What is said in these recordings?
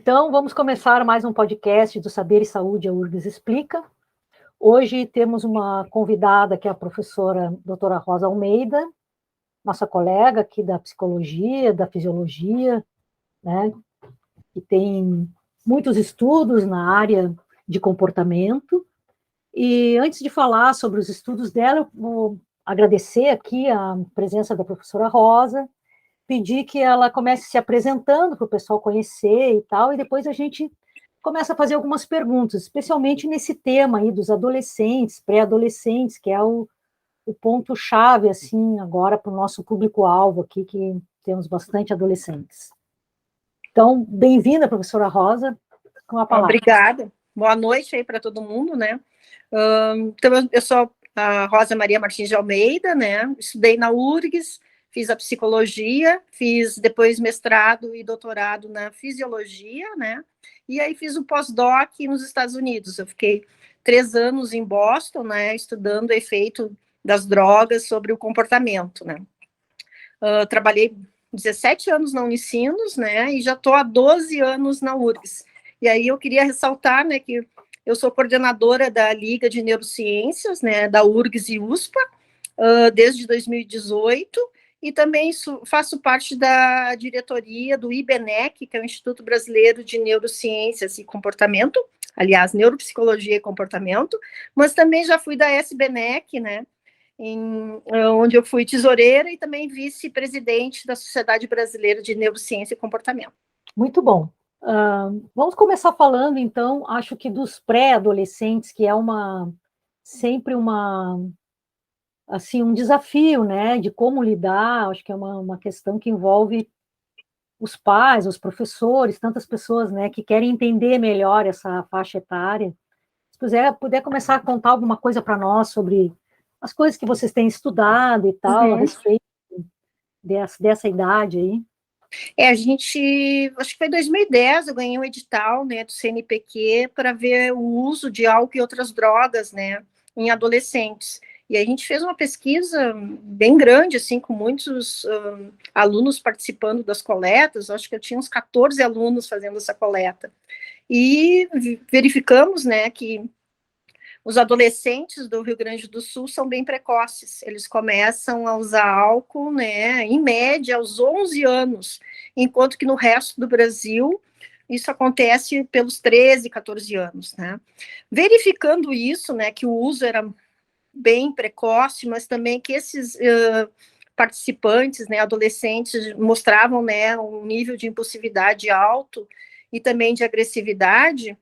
Então, vamos começar mais um podcast do Saber e Saúde, a URGS Explica. Hoje temos uma convidada, que é a professora doutora Rosa Almeida, nossa colega aqui da psicologia, da fisiologia, né, que tem muitos estudos na área de comportamento. E antes de falar sobre os estudos dela, eu vou agradecer aqui a presença da professora Rosa, pedir que ela comece se apresentando para o pessoal conhecer e tal, e depois a gente começa a fazer algumas perguntas, especialmente nesse tema aí dos adolescentes, pré-adolescentes, que é o ponto-chave, assim, agora para o nosso público-alvo aqui, que temos bastante adolescentes. Então, bem-vinda, professora Rosa, com a palavra. Obrigada. Boa noite aí para todo mundo, né? Então, eu sou a Rosa Maria Martins de Almeida, né? Estudei na URGS, fiz a psicologia, fiz depois mestrado e doutorado na fisiologia, né? E aí fiz o pós-doc nos Estados Unidos. Eu fiquei 3 anos em Boston, né? Estudando o efeito das drogas sobre o comportamento, né? Trabalhei 17 anos na Unicinos, né? E já estou há 12 anos na URGS. E aí eu queria ressaltar, né, que eu sou coordenadora da Liga de Neurociências, né, da URGS e USPA, desde 2018, e também faço parte da diretoria do IBNEC, que é o Instituto Brasileiro de Neurociências e Comportamento, aliás, Neuropsicologia e Comportamento, mas também já fui da SBNEC, né, onde eu fui tesoureira e também vice-presidente da Sociedade Brasileira de Neurociência e Comportamento. Muito bom. Vamos começar falando, então, acho que dos pré-adolescentes, que é sempre assim, um desafio, né, de como lidar, acho que é uma questão que envolve os pais, os professores, tantas pessoas, né, que querem entender melhor essa faixa etária. Se puder começar a contar alguma coisa para nós sobre as coisas que vocês têm estudado e tal, a respeito dessa idade aí. Acho que foi em 2010, eu ganhei um edital, né, do CNPq para ver o uso de álcool e outras drogas, né, em adolescentes. E a gente fez uma pesquisa bem grande, assim, com muitos alunos participando das coletas, acho que eu tinha uns 14 alunos fazendo essa coleta. E verificamos, né, que os adolescentes do Rio Grande do Sul são bem precoces, eles começam a usar álcool, né, em média, aos 11 anos, enquanto que no resto do Brasil, isso acontece pelos 13, 14 anos, né. Verificando isso, né, que o uso era bem precoce, mas também que esses participantes, né, adolescentes, mostravam, né, um nível de impulsividade alto e também de agressividade,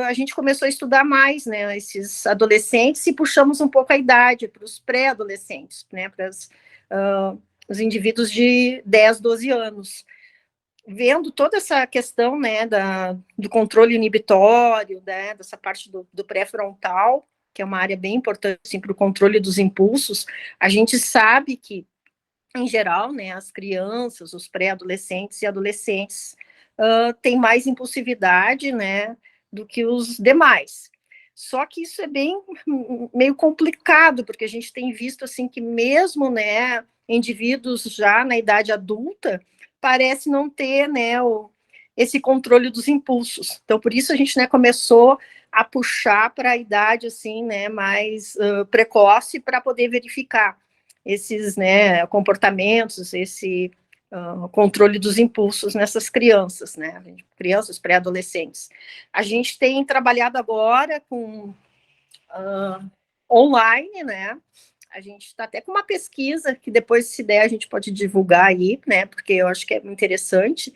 a gente começou a estudar mais, né, esses adolescentes e puxamos um pouco a idade para os pré-adolescentes, né, para os indivíduos de 10, 12 anos. Vendo toda essa questão, né, do controle inibitório, né, dessa parte do pré-frontal, que é uma área bem importante assim, para o controle dos impulsos, a gente sabe que, em geral, né, as crianças, os pré-adolescentes e adolescentes têm mais impulsividade, né, do que os demais. Só que isso é meio complicado, porque a gente tem visto assim que mesmo, né, indivíduos já na idade adulta parece não ter, né, esse controle dos impulsos. Então, por isso a gente, né, começou a puxar para a idade assim, né, mais precoce para poder verificar esses, né, comportamentos, esse controle dos impulsos nessas crianças, né, crianças pré-adolescentes. A gente tem trabalhado agora com online, né, a gente está até com uma pesquisa que depois, se der, a gente pode divulgar aí, né, porque eu acho que é interessante,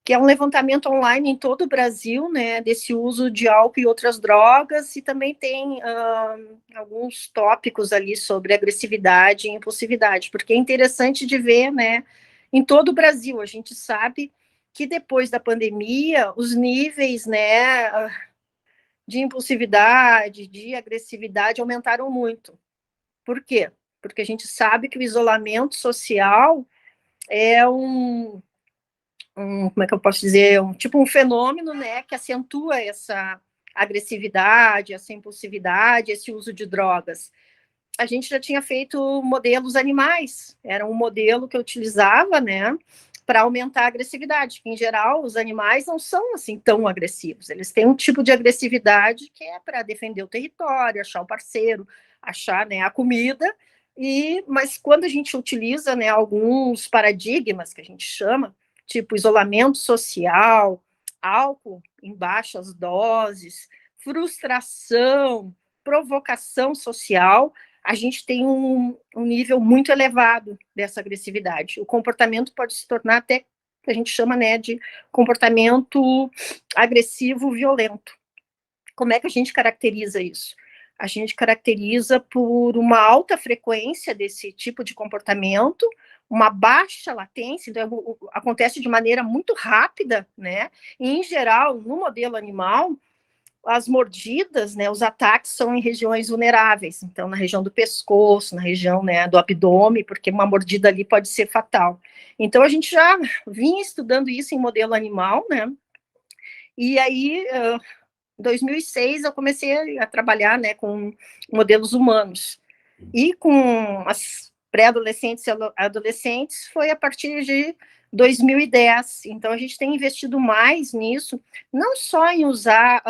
que é um levantamento online em todo o Brasil, né, desse uso de álcool e outras drogas, e também tem alguns tópicos ali sobre agressividade e impulsividade, porque é interessante de ver, né, em todo o Brasil. A gente sabe que depois da pandemia, os níveis, né, de impulsividade, de agressividade aumentaram muito. Por quê? Porque a gente sabe que o isolamento social é como é que eu posso dizer, um fenômeno, né, que acentua essa agressividade, essa impulsividade, esse uso de drogas. A gente já tinha feito modelos animais, era um modelo que eu utilizava, né, para aumentar a agressividade, que em geral os animais não são assim tão agressivos, eles têm um tipo de agressividade que é para defender o território, achar o parceiro, achar, né, a comida, mas quando a gente utiliza, né, alguns paradigmas que a gente chama, tipo isolamento social, álcool em baixas doses, frustração, provocação social, a gente tem um nível muito elevado dessa agressividade. O comportamento pode se tornar até, que a gente chama, né, de comportamento agressivo violento. Como é que a gente caracteriza isso? A gente caracteriza por uma alta frequência desse tipo de comportamento, uma baixa latência, então acontece de maneira muito rápida, né? E, em geral, no modelo animal, as mordidas, né, os ataques são em regiões vulneráveis, então na região do pescoço, na região, né, do abdômen, porque uma mordida ali pode ser fatal. Então a gente já vinha estudando isso em modelo animal, né, e aí, em 2006, eu comecei a trabalhar, né, com modelos humanos, e com as pré-adolescentes e adolescentes foi a partir de 2010, então a gente tem investido mais nisso, não só em usar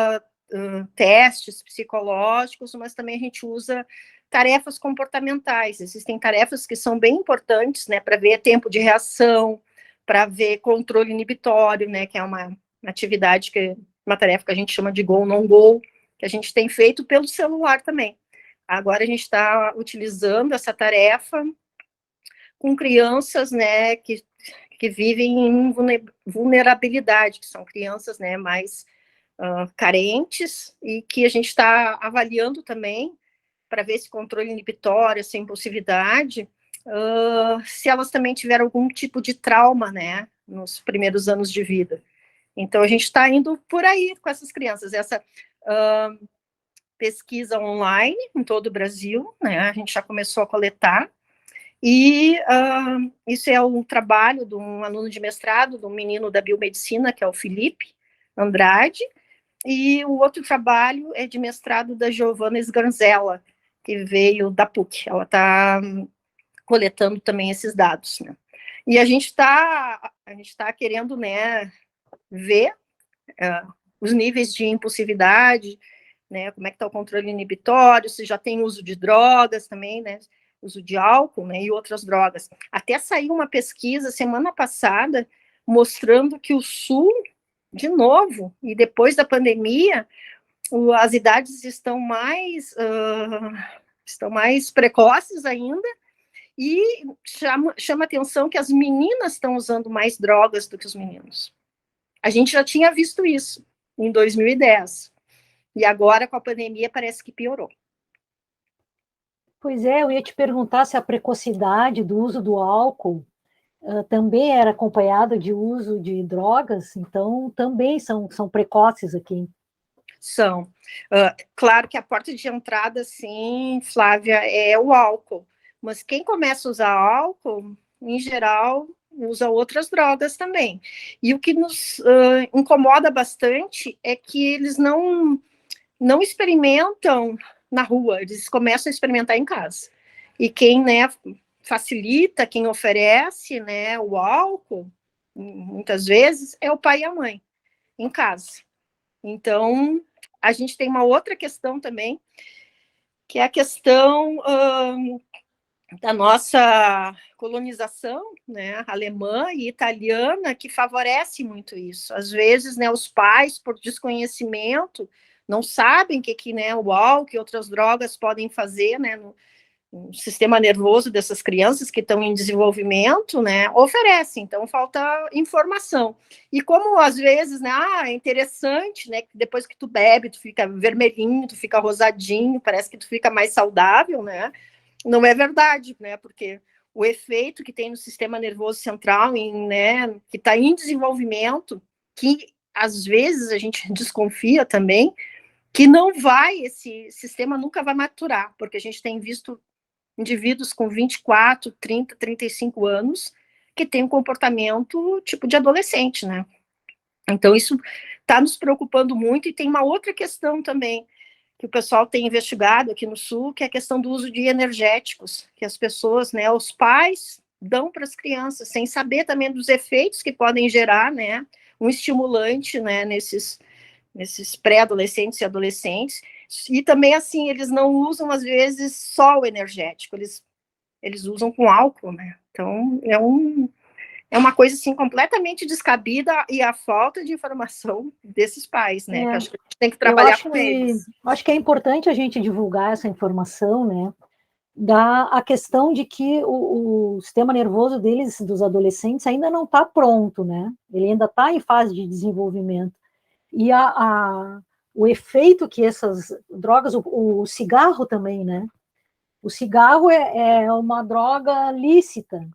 testes psicológicos, mas também a gente usa tarefas comportamentais. Existem tarefas que são bem importantes, né, para ver tempo de reação, para ver controle inibitório, né, que é uma atividade uma tarefa que a gente chama de go, não go, que a gente tem feito pelo celular também. Agora a gente está utilizando essa tarefa com crianças, né, que vivem em vulnerabilidade, que são crianças, né, mais carentes, e que a gente está avaliando também para ver esse controle inibitório, essa impulsividade, se elas também tiveram algum tipo de trauma, né, nos primeiros anos de vida. Então, a gente está indo por aí com essas crianças. Essa pesquisa online em todo o Brasil, né, a gente já começou a coletar, e isso é um trabalho de um aluno de mestrado, de um menino da biomedicina, que é o Felipe Andrade, e o outro trabalho é de mestrado da Giovanna Sganzella, que veio da PUC. Ela está coletando também esses dados, né? E a gente tá querendo, né, ver os níveis de impulsividade, né, como é que está o controle inibitório, se já tem uso de drogas também, né, uso de álcool, né, e outras drogas. Até saiu uma pesquisa semana passada mostrando que o Sul, de novo, e depois da pandemia, as idades estão mais precoces ainda, e chama atenção que as meninas estão usando mais drogas do que os meninos. A gente já tinha visto isso em 2010, e agora com a pandemia parece que piorou. Pois é, eu ia te perguntar se a precocidade do uso do álcool também era acompanhada de uso de drogas, então também são precoces aqui. São. Claro que a porta de entrada, sim, Flávia, é o álcool, mas quem começa a usar álcool, em geral, usa outras drogas também. E o que nos incomoda bastante é que eles não experimentam na rua, eles começam a experimentar em casa. E quem, né, facilita, quem oferece, né, o álcool, muitas vezes, é o pai e a mãe, em casa. Então, a gente tem uma outra questão também, que é a questão da nossa colonização, né, alemã e italiana, que favorece muito isso. Às vezes, né, os pais, por desconhecimento, não sabem que né, o álcool e outras drogas podem fazer, né, no sistema nervoso dessas crianças que estão em desenvolvimento, né, oferece, então falta informação. E como às vezes, né, é interessante, né, depois que tu bebe, tu fica vermelhinho, tu fica rosadinho, parece que tu fica mais saudável, né, não é verdade, né, porque o efeito que tem no sistema nervoso central, né, que está em desenvolvimento, que às vezes a gente desconfia também, que não vai, esse sistema nunca vai maturar, porque a gente tem visto indivíduos com 24, 30, 35 anos que têm um comportamento tipo de adolescente, né? Então, isso está nos preocupando muito, e tem uma outra questão também, que o pessoal tem investigado aqui no Sul, que é a questão do uso de energéticos, que as pessoas, né, os pais dão para as crianças, sem saber também dos efeitos que podem gerar, né, um estimulante, né, nesses pré-adolescentes e adolescentes. E também, assim, eles não usam, às vezes, só o energético, eles usam com álcool, né? Então, é uma coisa, assim, completamente descabida, e a falta de informação desses pais, né? Que acho que a gente tem que trabalhar com eles. Acho que é importante a gente divulgar essa informação, né? Da a questão de que o sistema nervoso deles, dos adolescentes, ainda não está pronto, né? Ele ainda está em fase de desenvolvimento. E o efeito que essas drogas, o cigarro também, né? O cigarro é uma droga lícita,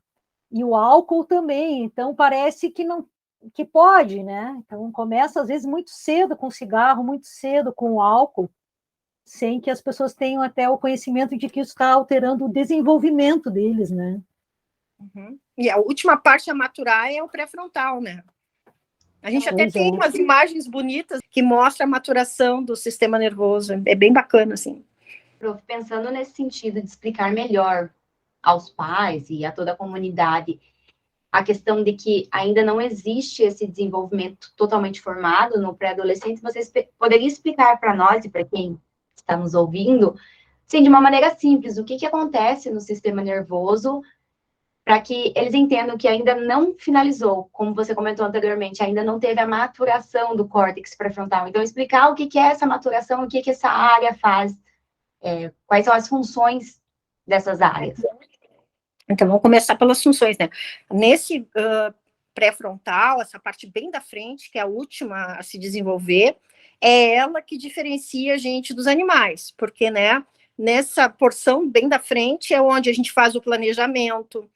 e o álcool também, então parece que não, que pode, né? Então começa às vezes muito cedo com o cigarro, muito cedo com o álcool, sem que as pessoas tenham até o conhecimento de que isso está alterando o desenvolvimento deles, né? Uhum. E a última parte a maturar é o pré-frontal, né? A gente até tem umas imagens bonitas que mostram a maturação do sistema nervoso, é bem bacana, assim. Prof, pensando nesse sentido de explicar melhor aos pais e a toda a comunidade a questão de que ainda não existe esse desenvolvimento totalmente formado no pré-adolescente, vocês poderiam explicar para nós e para quem está nos ouvindo, sim, de uma maneira simples, o que acontece no sistema nervoso para que eles entendam que ainda não finalizou, como você comentou anteriormente, ainda não teve a maturação do córtex pré-frontal. Então, explicar o que é essa maturação, o que essa área faz, quais são as funções dessas áreas. Então, vamos começar pelas funções, né? Nesse pré-frontal, essa parte bem da frente, que é a última a se desenvolver, é ela que diferencia a gente dos animais, porque, né, nessa porção bem da frente é onde a gente faz o planejamento,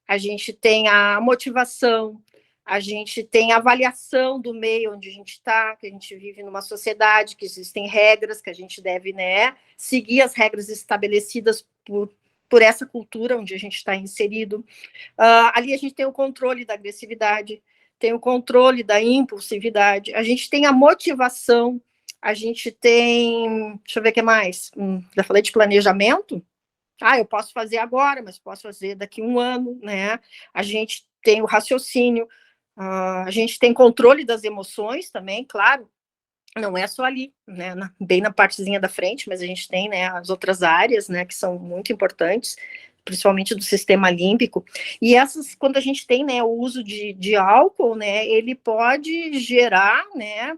a gente tem a motivação, a gente tem a avaliação do meio onde a gente está, que a gente vive numa sociedade, que existem regras, que a gente deve, né, seguir as regras estabelecidas por essa cultura onde a gente está inserido. Ali a gente tem o controle da agressividade, tem o controle da impulsividade, a gente tem a motivação, a gente tem, deixa eu ver o que mais, já falei de planejamento, eu posso fazer agora, mas posso fazer daqui a um ano, né? A gente tem o raciocínio, a gente tem controle das emoções também, claro, não é só ali, né, bem na partezinha da frente, mas a gente tem, né, as outras áreas, né, que são muito importantes, principalmente do sistema límbico, e essas, quando a gente tem, né, o uso de álcool, né, ele pode gerar, né,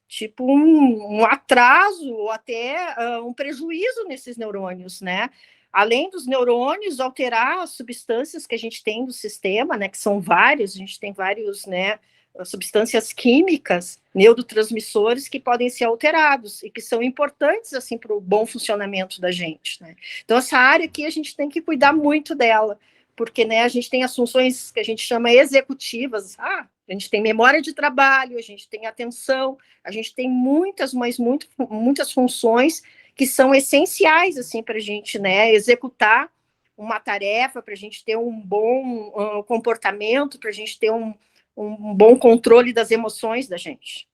tipo um atraso, ou até um prejuízo nesses neurônios, né, além dos neurônios, alterar as substâncias que a gente tem do sistema, né, que são vários, a gente tem vários, né, substâncias químicas, neurotransmissores que podem ser alterados e que são importantes assim para o bom funcionamento da gente, né? Então essa área aqui a gente tem que cuidar muito dela, porque, né, a gente tem as funções que a gente chama executivas, a gente tem memória de trabalho, a gente tem atenção, a gente tem muitas funções que são essenciais assim para a gente, né, executar uma tarefa, para a gente ter um bom comportamento, para a gente ter um bom controle das emoções da gente.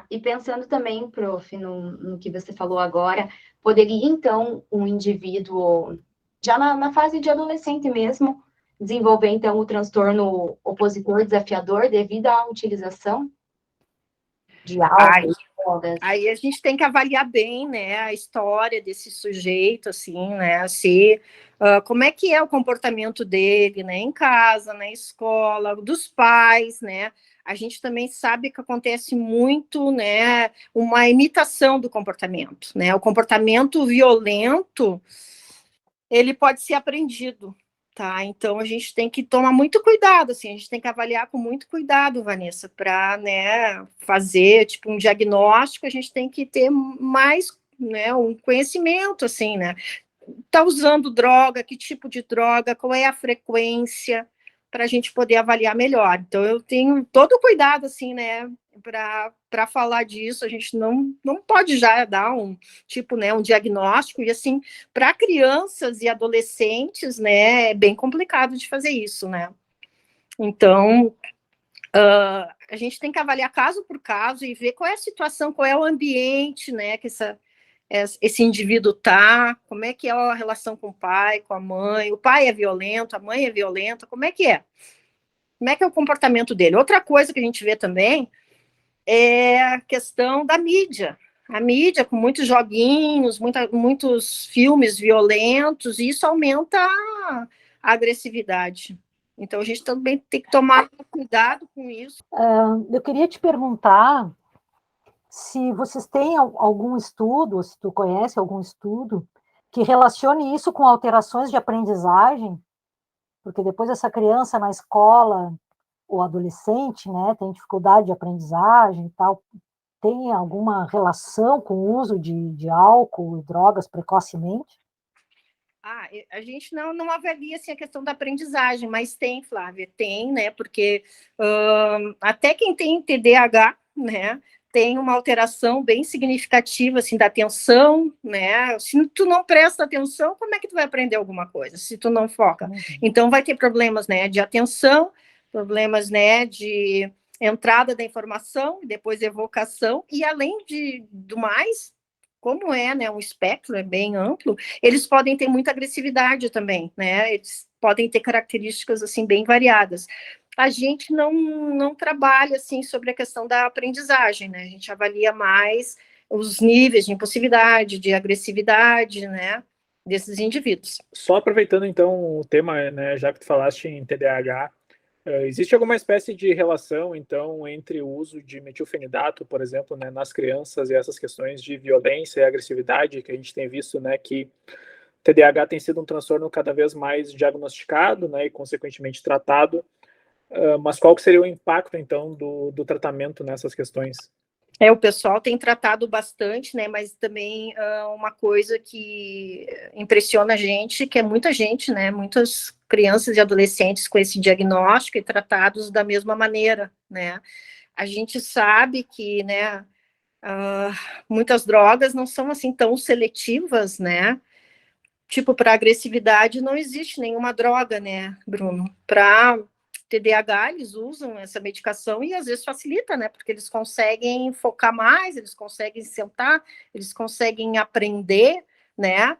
E pensando também, prof, no que você falou agora, poderia, então, um indivíduo, já na fase de adolescente mesmo, desenvolver, então, o transtorno opositor desafiador devido à utilização de álcool, drogas? Aí a gente tem que avaliar bem, né, a história desse sujeito, assim, né, se... como é que é o comportamento dele, né, em casa, na escola, dos pais, né, a gente também sabe que acontece muito, né, uma imitação do comportamento, né, o comportamento violento, ele pode ser aprendido, tá, então a gente tem que tomar muito cuidado, assim, a gente tem que avaliar com muito cuidado, Vanessa, para, né, fazer, tipo, um diagnóstico, a gente tem que ter mais, né, um conhecimento, assim, né, tá usando droga, que tipo de droga, qual é a frequência, para a gente poder avaliar melhor. Então, eu tenho todo o cuidado, assim, né, para falar disso, a gente não pode já dar um tipo, né, um diagnóstico, e assim, para crianças e adolescentes, né, é bem complicado de fazer isso, né. Então, a gente tem que avaliar caso por caso e ver qual é a situação, qual é o ambiente, né, que esse indivíduo tá, como é que é a relação com o pai, com a mãe, o pai é violento, a mãe é violenta, como é que é? Como é que é o comportamento dele? Outra coisa que a gente vê também é a questão da mídia. A mídia com muitos joguinhos, muitos filmes violentos, e isso aumenta a agressividade. Então, a gente também tem que tomar cuidado com isso. Eu queria te perguntar se vocês têm algum estudo, ou se tu conhece algum estudo, que relacione isso com alterações de aprendizagem, porque depois essa criança na escola, ou adolescente, né, tem dificuldade de aprendizagem e tal, tem alguma relação com o uso de álcool e drogas precocemente? A gente não avalia assim, a questão da aprendizagem, mas tem, Flávia, tem, né? Porque até quem tem TDAH, né, tem uma alteração bem significativa assim, da atenção, né? Se tu não presta atenção, como é que tu vai aprender alguma coisa? Se tu não foca. Então vai ter problemas, né, de atenção, problemas, né, de entrada da informação, depois evocação, e além do mais, como é, né, um espectro é bem amplo, eles podem ter muita agressividade também, né? Eles podem ter características assim bem variadas. A gente não trabalha assim sobre a questão da aprendizagem, né? A gente avalia mais os níveis de impulsividade, de agressividade, né, desses indivíduos. Só aproveitando então o tema, né, já que tu falaste em TDAH, existe alguma espécie de relação, então, entre o uso de metilfenidato, por exemplo, né, nas crianças e essas questões de violência e agressividade que a gente tem visto, né, que TDAH tem sido um transtorno cada vez mais diagnosticado, né, e consequentemente tratado, mas qual que seria o impacto, então, do tratamento nessas questões? O pessoal tem tratado bastante, né, mas também uma coisa que impressiona a gente, que é muita gente, né, muitas crianças e adolescentes com esse diagnóstico e tratados da mesma maneira, né. A gente sabe que, né, muitas drogas não são assim tão seletivas, né, tipo, para agressividade não existe nenhuma droga, né, Bruno, para TDAH, eles usam essa medicação e às vezes facilita, né? Porque eles conseguem focar mais, eles conseguem sentar, eles conseguem aprender, né?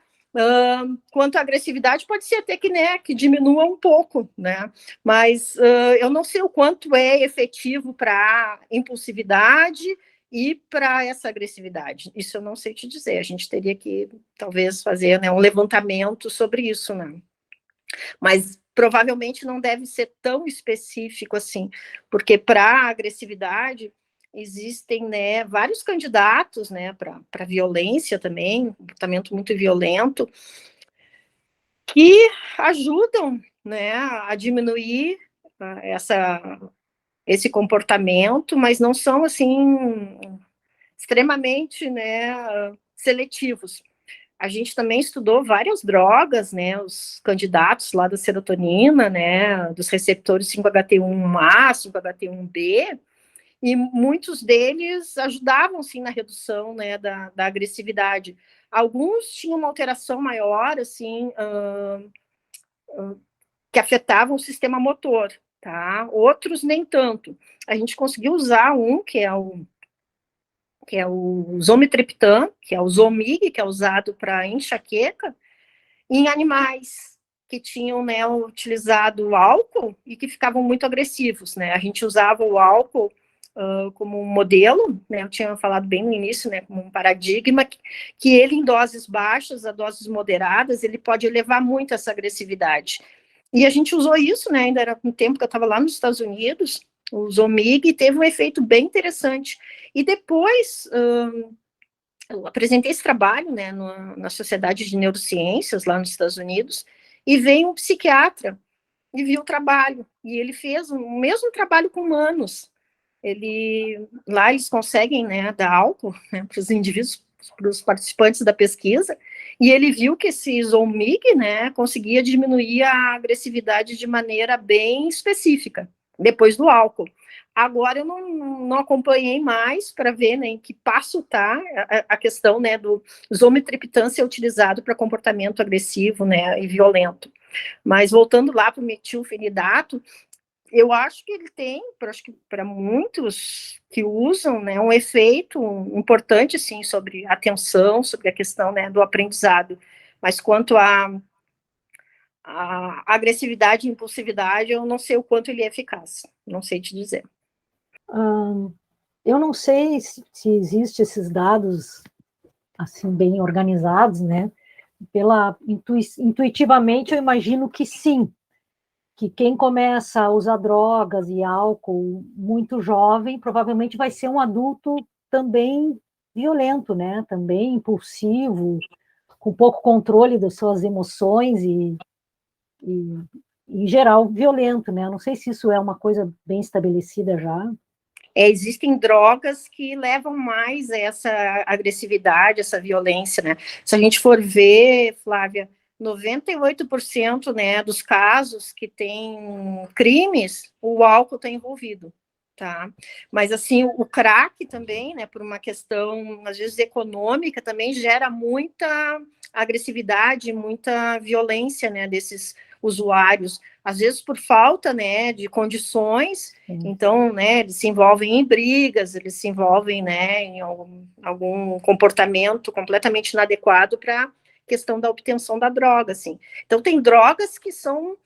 Quanto à agressividade, pode ser até que, né, que diminua um pouco, né? Mas eu não sei o quanto é efetivo para impulsividade e para essa agressividade. Isso eu não sei te dizer. A gente teria que, talvez, fazer, né, um levantamento sobre isso, né? Mas provavelmente não deve ser tão específico assim, porque para agressividade existem, né, vários candidatos, né, para violência também, comportamento muito violento, que ajudam, né, a diminuir esse comportamento, mas não são assim extremamente, né, seletivos. A gente também estudou várias drogas, né, os candidatos lá da serotonina, né, dos receptores 5-HT1A, 5-HT1B, e muitos deles ajudavam, sim, na redução, né, da agressividade. Alguns tinham uma alteração maior, assim, que afetavam o sistema motor, tá? Outros nem tanto. A gente conseguiu usar um, que é o zometriptan, que é o Zomig, que é usado para enxaqueca, em animais que tinham, né, utilizado álcool e que ficavam muito agressivos, né? A gente usava o álcool como um modelo, né? Eu tinha falado bem no início, né, como um paradigma, que ele em doses baixas, a doses moderadas, ele pode elevar muito essa agressividade. E a gente usou isso, né? Ainda era um tempo que eu estava lá nos Estados Unidos, o Zomig, e teve um efeito bem interessante. E depois eu apresentei esse trabalho, né, na Sociedade de Neurociências, lá nos Estados Unidos, e veio um psiquiatra e viu o trabalho, e ele fez o mesmo trabalho com humanos. Lá eles conseguem, né, dar álcool, né, para os indivíduos, para os participantes da pesquisa, e ele viu que esse Zomig, né, conseguia diminuir a agressividade de maneira bem específica, depois do álcool. Agora eu não acompanhei mais para ver, né, em que passo está a questão, né, do zometriptan ser utilizado para comportamento agressivo, né, e violento. Mas voltando lá para o metilfenidato, eu acho que ele tem, acho que para muitos que usam, né, um efeito importante, sim, sobre a atenção, sobre a questão, né, do aprendizado. Mas quanto a agressividade e impulsividade, eu não sei o quanto ele é eficaz, não sei te dizer. Eu não sei se existem esses dados assim bem organizados, né? Intuitivamente eu imagino que sim, que quem começa a usar drogas e álcool muito jovem provavelmente vai ser um adulto também violento, né? Também impulsivo, com pouco controle das suas emoções e em geral, violento, né? Não sei se isso é uma coisa bem estabelecida já. Existem drogas que levam mais a essa agressividade, essa violência, né? Se a gente for ver, Flávia, 98%, né, dos casos que tem crimes, o álcool está envolvido, tá? Mas, assim, o crack também, né, por uma questão, às vezes, econômica, também gera muita agressividade, muita violência, né, desses usuários, às vezes por falta, né, de condições. Então, né, eles se envolvem em brigas, eles se envolvem, né, em algum comportamento completamente inadequado para a questão da obtenção da droga, assim. Então, tem drogas que são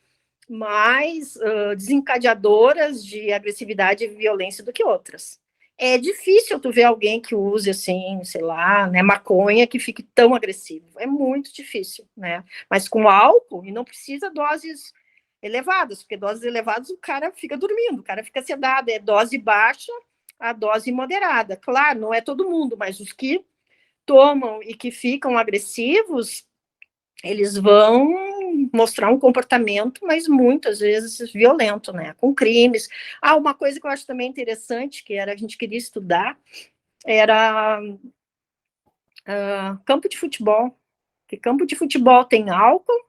mais desencadeadoras de agressividade e violência do que outras. É difícil tu ver alguém que use, assim, sei lá, né, maconha, que fique tão agressivo. É muito difícil, né? Mas com álcool, e não precisa doses elevadas, porque doses elevadas o cara fica dormindo, o cara fica sedado. É dose baixa a dose moderada. Claro, não é todo mundo, mas os que tomam e que ficam agressivos, eles vão mostrar um comportamento, mas muitas vezes violento, né? Com crimes. Uma coisa que eu acho também interessante, que a gente queria estudar, era campo de futebol. Porque campo de futebol tem álcool,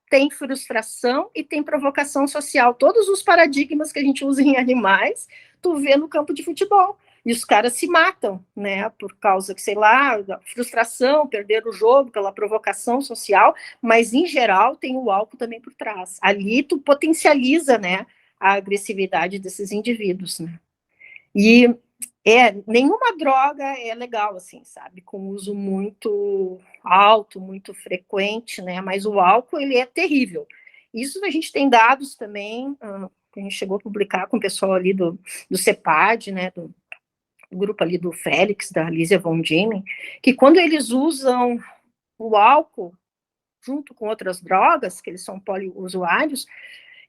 tem frustração e tem provocação social. Todos os paradigmas que a gente usa em animais, tu vê no campo de futebol. E os caras se matam, né, por causa que, sei lá, da frustração, perder o jogo, pela provocação social, mas, em geral, tem o álcool também por trás. Ali tu potencializa, né, a agressividade desses indivíduos, né. E nenhuma droga é legal, assim, sabe, com uso muito alto, muito frequente, né, mas o álcool, ele é terrível. Isso a gente tem dados também, que a gente chegou a publicar com o pessoal ali do CEPAD, né, do grupo ali do Félix, da Lísia Von Diemen, que quando eles usam o álcool junto com outras drogas, que eles são poliusuários,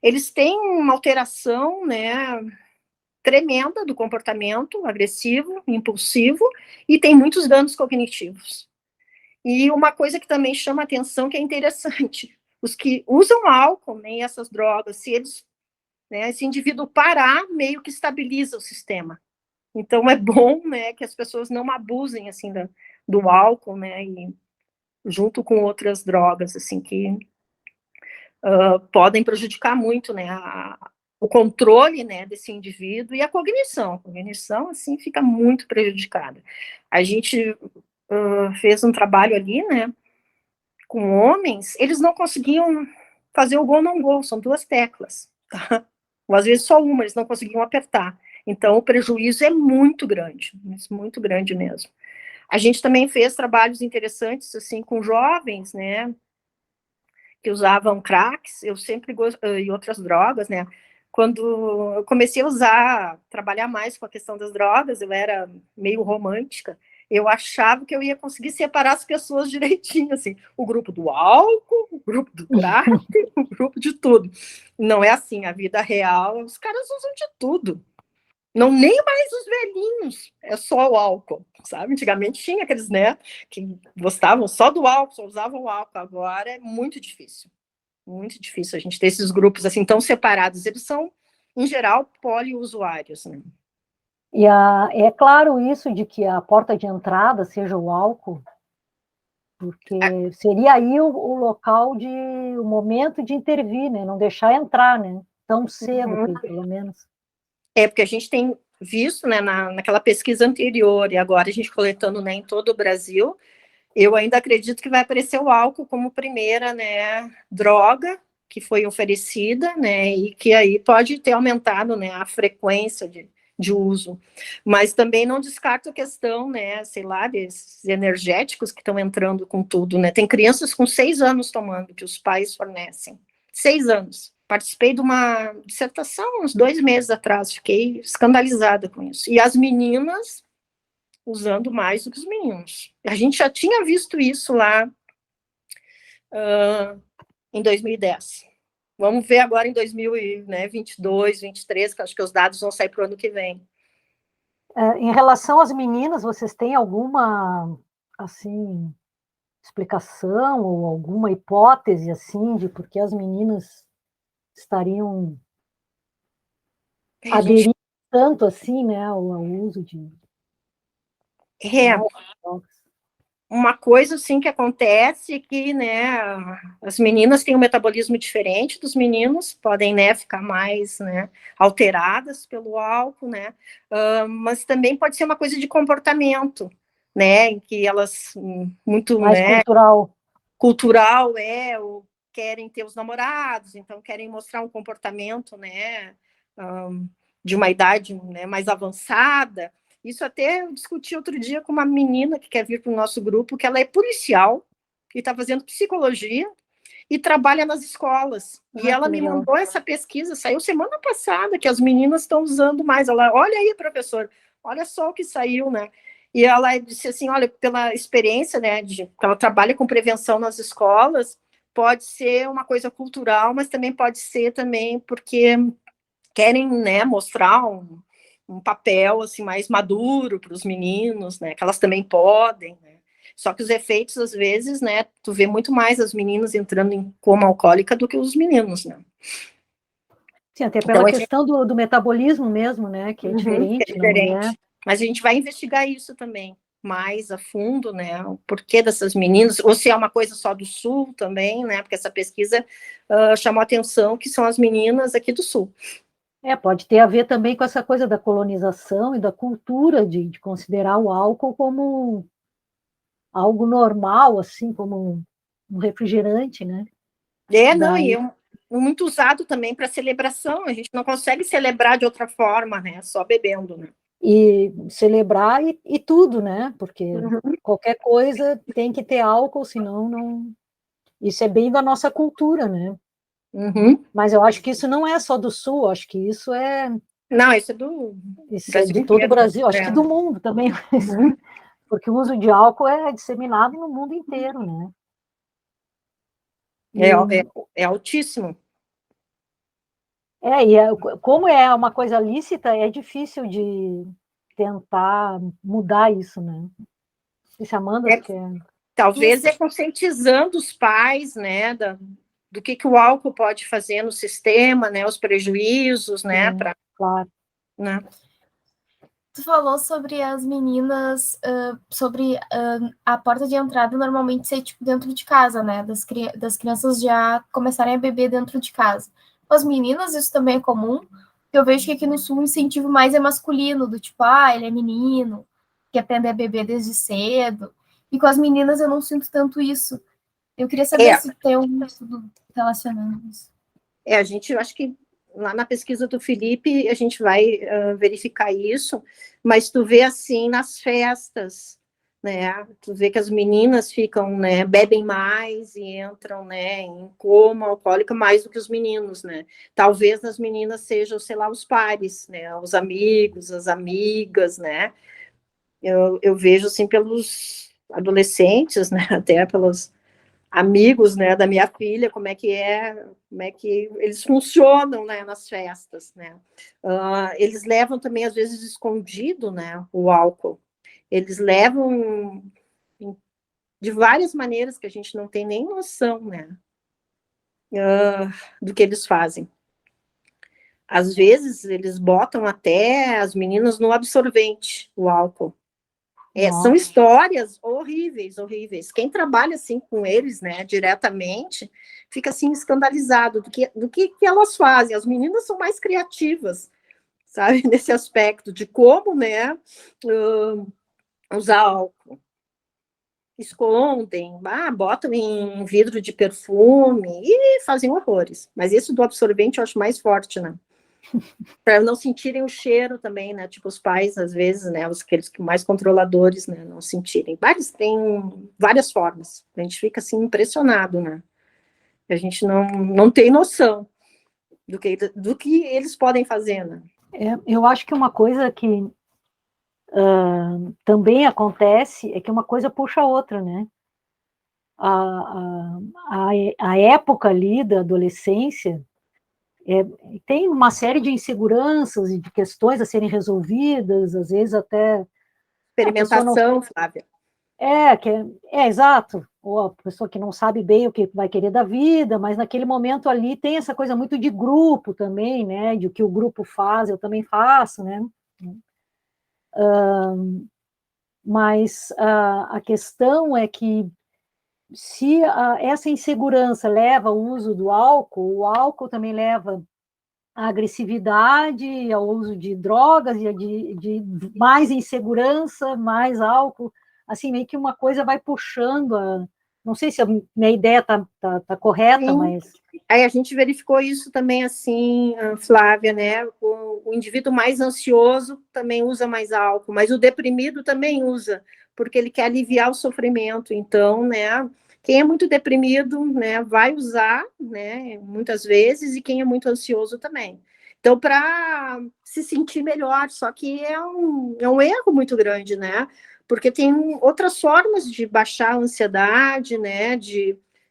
eles têm uma alteração, né, tremenda do comportamento agressivo, impulsivo, e tem muitos danos cognitivos. E uma coisa que também chama atenção, que é interessante, os que usam álcool, né, essas drogas, se eles, né, esse indivíduo parar, meio que estabiliza o sistema. Então é bom, né, que as pessoas não abusem, assim, do álcool, né, e junto com outras drogas, assim, que podem prejudicar muito, né, o controle, né, desse indivíduo e a cognição. A cognição, assim, fica muito prejudicada. A gente fez um trabalho ali, né, com homens, eles não conseguiam fazer o gol não gol, são 2 teclas, tá? Ou às vezes só uma, eles não conseguiam apertar. Então, o prejuízo é muito grande mesmo. A gente também fez trabalhos interessantes, assim, com jovens, né, que usavam cracks, eu sempre e outras drogas, né, quando eu comecei a trabalhar mais com a questão das drogas, eu era meio romântica, eu achava que eu ia conseguir separar as pessoas direitinho, assim, o grupo do álcool, o grupo do crack, o grupo de tudo. Não é assim, a vida real, os caras usam de tudo. Não, nem mais os velhinhos, é só o álcool, sabe? Antigamente tinha aqueles, né, que gostavam só do álcool, só usavam o álcool. Agora é muito difícil a gente ter esses grupos assim tão separados. Eles são, em geral, poliusuários, né? E é claro isso de que a porta de entrada seja o álcool, porque seria aí o local o momento de intervir, né? Não deixar entrar, né? Tão cedo, pelo menos. Porque a gente tem visto, né, naquela pesquisa anterior, e agora a gente coletando, né, em todo o Brasil, eu ainda acredito que vai aparecer o álcool como primeira, né, droga, que foi oferecida, né, e que aí pode ter aumentado, né, a frequência de uso, mas também não descarto a questão, né, sei lá, desses energéticos que estão entrando com tudo, né, tem crianças com 6 anos tomando, que os pais fornecem, 6 anos, participei de uma dissertação uns 2 meses atrás, fiquei escandalizada com isso, e as meninas usando mais do que os meninos, a gente já tinha visto isso lá em 2010. Vamos ver agora em 2022, 2023, que acho que os dados vão sair para o ano que vem. Em relação às meninas, vocês têm alguma, assim, explicação ou alguma hipótese, assim, de por que as meninas estariam aderindo tanto, assim, né, ao uso de... Uma coisa assim que acontece é que, né, as meninas têm um metabolismo diferente dos meninos, podem, né, ficar mais, né, alteradas pelo álcool, né, mas também pode ser uma coisa de comportamento, né, em que elas muito, mais, né, cultural, ou querem ter os namorados, então querem mostrar um comportamento, né, de uma idade, né, mais avançada. Isso até eu discuti outro dia com uma menina que quer vir para o nosso grupo, que ela é policial, que está fazendo psicologia e trabalha nas escolas. E ela me mandou essa pesquisa, saiu semana passada, que as meninas estão usando mais. Ela, olha aí, professor, olha só o que saiu, né? E ela disse assim, olha, pela experiência, né, ela trabalha com prevenção nas escolas, pode ser uma coisa cultural, mas também pode ser também porque querem, né, mostrar um papel assim mais maduro para os meninos, né? Que elas também podem, né? Só que os efeitos, às vezes, né? Tu vê muito mais as meninas entrando em coma alcoólica do que os meninos, né? Sim, até pela questão do metabolismo mesmo, né? Que é diferente, na mulher. Mas a gente vai investigar isso também mais a fundo, né? O porquê dessas meninas, ou se é uma coisa só do Sul também, né? Porque essa pesquisa chamou a atenção que são as meninas aqui do Sul. Pode ter a ver também com essa coisa da colonização e da cultura de considerar o álcool como algo normal, assim, como um refrigerante, né? Não, e é muito usado também para celebração, a gente não consegue celebrar de outra forma, né? Só bebendo, né? E celebrar e tudo, né? Porque qualquer coisa tem que ter álcool, senão não... Isso é bem da nossa cultura, né? Mas eu acho que isso não é só do Sul, acho que isso é... Não, isso é de todo o Brasil, acho que do mundo também, porque o uso de álcool é disseminado no mundo inteiro, né? É altíssimo. Como é uma coisa lícita, é difícil de tentar mudar isso, né? E se Amanda quer... Talvez é conscientizando os pais, né, do que o álcool pode fazer no sistema, né, os prejuízos, né, claro. Né? Tu falou sobre as meninas, sobre a porta de entrada normalmente ser tipo dentro de casa, né, das crianças já começarem a beber dentro de casa. Com as meninas isso também é comum, porque eu vejo que aqui no Sul o incentivo mais é masculino, do tipo, ele é menino, que aprende a beber desde cedo. E com as meninas eu não sinto tanto isso. Eu queria saber se tem algum estudo relacionando isso. A gente, eu acho que lá na pesquisa do Felipe a gente vai verificar isso, mas tu vê assim nas festas, né? Tu vê que as meninas ficam, né, bebem mais e entram, né, em coma alcoólica mais do que os meninos, né? Talvez as meninas sejam, sei lá, os pares, né? Os amigos, as amigas, né? Eu vejo assim pelos adolescentes, né? Até pelos amigos, né, da minha filha, como é que eles funcionam, né, nas festas, né? Eles levam também às vezes escondido, né, o álcool. Eles levam de várias maneiras que a gente não tem nem noção, né, do que eles fazem. Às vezes eles botam até as meninas no absorvente, o álcool. São histórias horríveis, horríveis. Quem trabalha assim com eles, né, diretamente, fica assim escandalizado do que elas fazem. As meninas são mais criativas, sabe, nesse aspecto de como, né, usar álcool. escondem, botam em vidro de perfume e fazem horrores. Mas esse do absorvente eu acho mais forte, né? Para não sentirem o cheiro também, né? Tipo, os pais, às vezes, né? Aqueles que mais controladores, né? Não sentirem. Tem várias formas. A gente fica, assim, impressionado, né? A gente não tem noção do que eles podem fazer, né? Eu acho que uma coisa que também acontece é que uma coisa puxa a outra, né? A época ali da adolescência tem uma série de inseguranças e de questões a serem resolvidas, às vezes até Experimentação, não, Flávia. Exato, ou a pessoa que não sabe bem o que vai querer da vida, mas naquele momento ali tem essa coisa muito de grupo também, né, de o que o grupo faz, eu também faço, né, mas a questão é que se essa insegurança leva ao uso do álcool, o álcool também leva à agressividade, ao uso de drogas, e de mais insegurança, mais álcool, assim, meio que uma coisa vai puxando não sei se a minha ideia tá correta, Sim. mas... Aí a gente verificou isso também, assim, Flávia, né? O indivíduo mais ansioso também usa mais álcool, mas o deprimido também usa, porque ele quer aliviar o sofrimento. Então, né? Quem é muito deprimido, né, vai usar, né, muitas vezes, e quem é muito ansioso também. Então, para se sentir melhor, só que é um erro muito grande, né? Porque tem outras formas de baixar a ansiedade, né?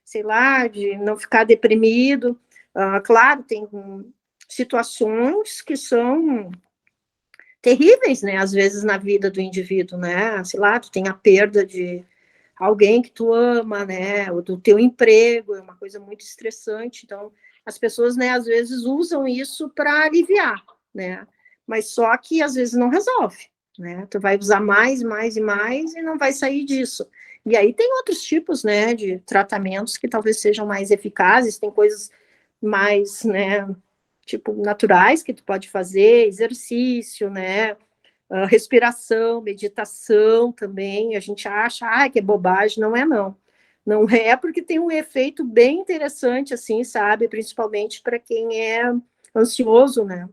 Sei lá, de não ficar deprimido. Claro, tem situações que são terríveis, né? Às vezes na vida do indivíduo, né? Sei lá, tu tem a perda de alguém que tu ama, né? Ou do teu emprego, é uma coisa muito estressante. Então, as pessoas, né, às vezes usam isso para aliviar, né? Mas só que às vezes não resolve, né? Tu vai usar mais, mais e mais e não vai sair disso. E aí tem outros tipos, né, de tratamentos que talvez sejam mais eficazes, tem coisas mais, né, tipo, naturais que tu pode fazer, exercício, né, respiração, meditação também, a gente acha, que é bobagem, não é não. Não é, porque tem um efeito bem interessante, assim, sabe, principalmente para quem é ansioso, né,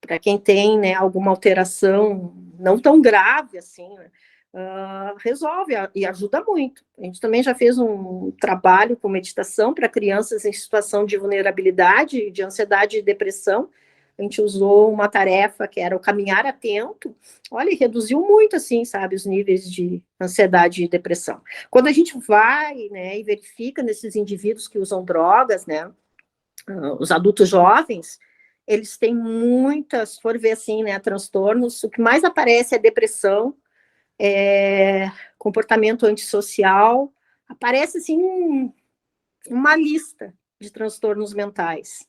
para quem tem, né, alguma alteração não tão grave, assim, né? Resolve e ajuda muito. A gente também já fez um trabalho com meditação para crianças em situação de vulnerabilidade, de ansiedade e depressão. A gente usou uma tarefa que era o caminhar atento. Olha, e reduziu muito, assim, sabe, os níveis de ansiedade e depressão. Quando a gente vai, né, e verifica nesses indivíduos que usam drogas, né, os adultos jovens, eles têm muitas, se for ver assim, né, transtornos. O que mais aparece é depressão, comportamento antissocial, aparece assim uma lista de transtornos mentais.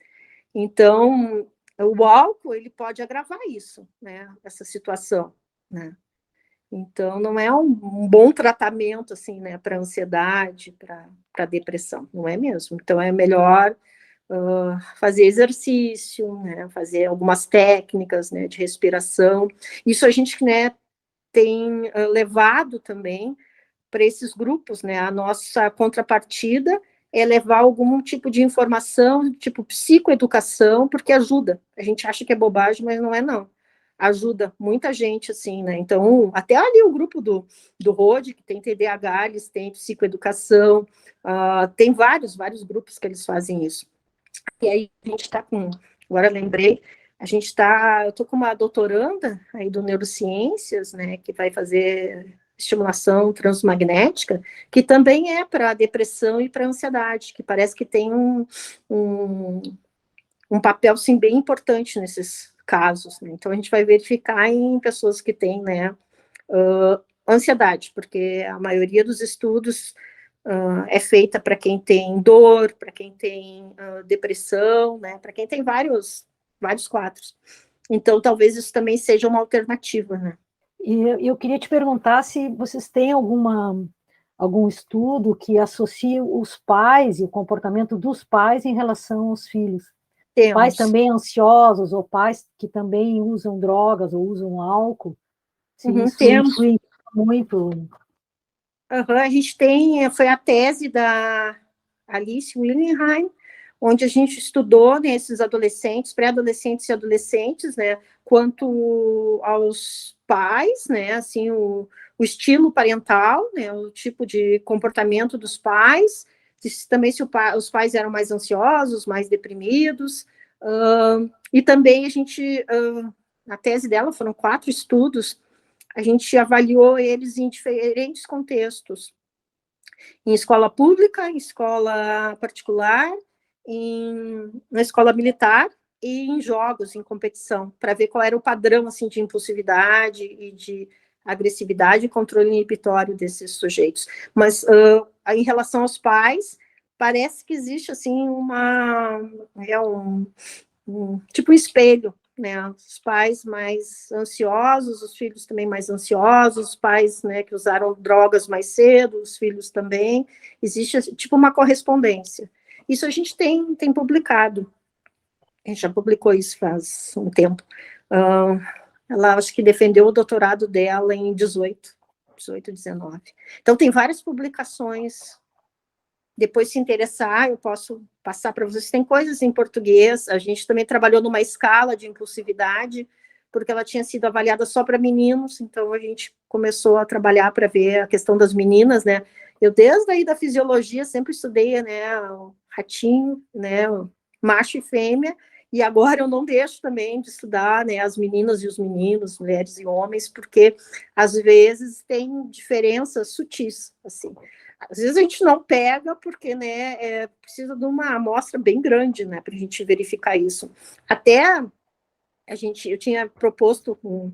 Então, o álcool ele pode agravar isso, né? Essa situação, né? Então, não é um bom tratamento assim, né? Para ansiedade, para depressão, não é mesmo? Então, é melhor fazer exercício, né? Fazer algumas técnicas, né? De respiração. Isso a gente, né? Tem levado também para esses grupos, né? A nossa contrapartida é levar algum tipo de informação, tipo psicoeducação, porque ajuda. A gente acha que é bobagem, mas não é não. Ajuda muita gente, assim, né? Então, até ali o grupo do ROD, que tem TDAH, eles têm psicoeducação, tem vários grupos que eles fazem isso. E aí a gente está com, agora lembrei, eu estou com uma doutoranda aí do Neurociências, né, que vai fazer estimulação transmagnética, que também é para depressão e para ansiedade, que parece que tem um papel, sim, bem importante nesses casos, né? Então a gente vai verificar em pessoas que têm, né, ansiedade, porque a maioria dos estudos é feita para quem tem dor, para quem tem depressão, né, para quem tem vários quadros. Então, talvez isso também seja uma alternativa, né? E eu queria te perguntar se vocês têm algum estudo que associe os pais e o comportamento dos pais em relação aos filhos. Temos. Pais também ansiosos, ou pais que também usam drogas ou usam álcool, se isso temos. influi muito. A gente tem, foi a tese da Alice Willingham, onde a gente estudou, né, esses adolescentes, pré-adolescentes e adolescentes, né, quanto aos pais, né, assim, o estilo parental, né, o tipo de comportamento dos pais, também se os pais eram mais ansiosos, mais deprimidos, e também a gente, a tese dela foram 4 estudos, a gente avaliou eles em diferentes contextos, em escola pública, em escola particular, na escola militar e em jogos, em competição, para ver qual era o padrão assim, de impulsividade e de agressividade e controle inibitório desses sujeitos. Mas em relação aos pais, parece que existe assim tipo um espelho, né? Os pais mais ansiosos, os filhos também mais ansiosos, os pais, né, que usaram drogas mais cedo, os filhos também. Existe tipo uma correspondência. Isso a gente tem publicado. A gente já publicou isso faz um tempo. Ela acho que defendeu o doutorado dela em 18, 19. Então tem várias publicações. Depois, se interessar, eu posso passar para vocês. Tem coisas em português. A gente também trabalhou numa escala de impulsividade, porque ela tinha sido avaliada só para meninos, então a gente começou a trabalhar para ver a questão das meninas, né? Eu, desde aí da fisiologia, sempre estudei, né, o ratinho, né, o macho e fêmea, e agora eu não deixo também de estudar, né, as meninas e os meninos, mulheres e homens, porque às vezes tem diferenças sutis, assim. Às vezes a gente não pega porque, né, precisa de uma amostra bem grande, né, para a gente verificar isso. Até eu tinha proposto com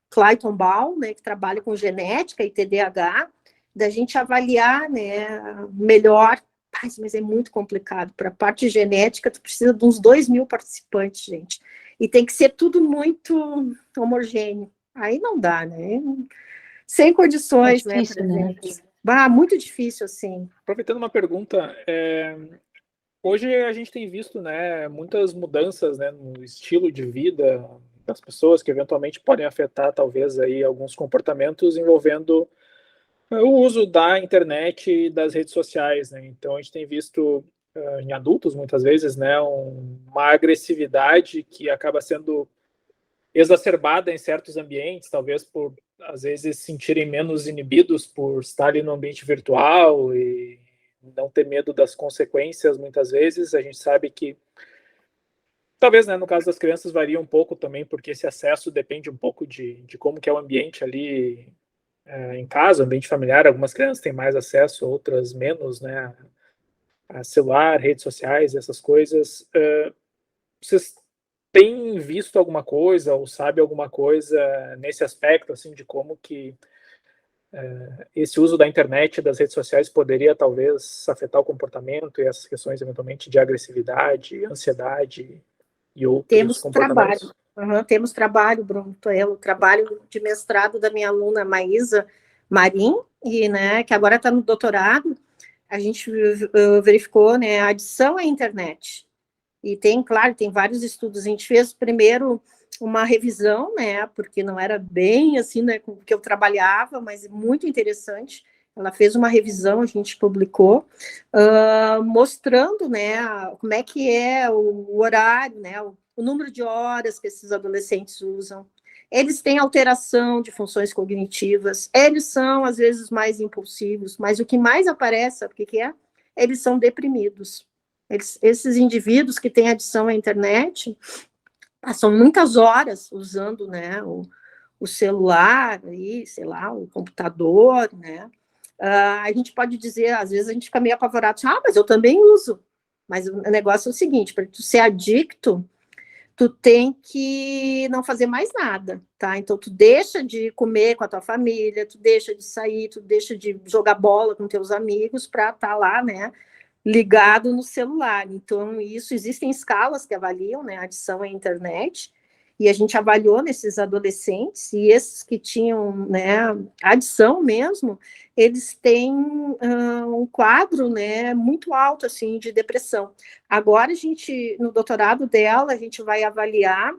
Clayton Ball, né, que trabalha com genética e TDAH, da gente avaliar, né, melhor, mas é muito complicado. Para a parte genética, tu precisa de uns 2.000 participantes, gente. E tem que ser tudo muito homogêneo. Aí não dá, né? Sem condições, difícil, né? Muito difícil, assim. Aproveitando uma pergunta, hoje a gente tem visto, né, muitas mudanças, né, no estilo de vida das pessoas que eventualmente podem afetar talvez aí alguns comportamentos envolvendo o uso da internet e das redes sociais, né? Então a gente tem visto em adultos muitas vezes, né, uma agressividade que acaba sendo exacerbada em certos ambientes, talvez por às vezes se sentirem menos inibidos por estarem no ambiente virtual e não ter medo das consequências. Muitas vezes a gente sabe que talvez, né, no caso das crianças varia um pouco também, porque esse acesso depende um pouco de como que é o ambiente ali em casa, ambiente familiar. Algumas crianças têm mais acesso, outras menos, né, a celular, redes sociais, essas coisas. Vocês têm visto alguma coisa ou sabe alguma coisa nesse aspecto, assim, de como que esse uso da internet e das redes sociais poderia talvez afetar o comportamento e essas questões eventualmente de agressividade, ansiedade e outros comportamentos? Temos trabalho, Bruno, o trabalho de mestrado da minha aluna Maísa Marim, e, né, que agora está no doutorado. A gente verificou, né, a adição à internet. E tem, claro, tem vários estudos. A gente fez primeiro uma revisão, né, porque não era bem assim, né, com o que eu trabalhava, mas muito interessante. Ela fez uma revisão, a gente publicou, mostrando, né, como é que é o horário, né, o número de horas que esses adolescentes usam. Eles têm alteração de funções cognitivas, eles são, às vezes, mais impulsivos, mas o que mais aparece, sabe o que é? Eles são deprimidos. Esses indivíduos que têm adição à internet passam muitas horas usando, né, o celular, aí, sei lá, o computador, né? A gente pode dizer, às vezes a gente fica meio apavorado, mas eu também uso. Mas o negócio é o seguinte, para tu ser adicto, tu tem que não fazer mais nada, tá? Então, tu deixa de comer com a tua família, tu deixa de sair, tu deixa de jogar bola com teus amigos para estar lá, né, ligado no celular. Então, existem escalas que avaliam, né, a adição à internet, e a gente avaliou nesses adolescentes, e esses que tinham, né, adição mesmo, eles têm um quadro, né, muito alto, assim, de depressão. Agora, no doutorado dela, a gente vai avaliar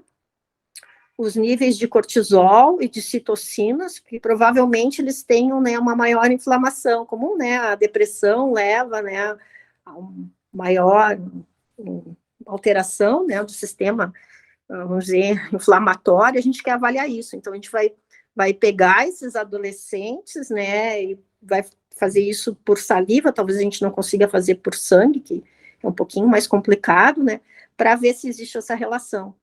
os níveis de cortisol e de citocinas, que provavelmente eles tenham, né, uma maior inflamação, como, né, a depressão leva, né, a uma maior alteração, né, do sistema, vamos dizer, inflamatório. A gente quer avaliar isso. Então, a gente vai pegar esses adolescentes, né, e vai fazer isso por saliva, talvez a gente não consiga fazer por sangue, que é um pouquinho mais complicado, né, para ver se existe essa relação.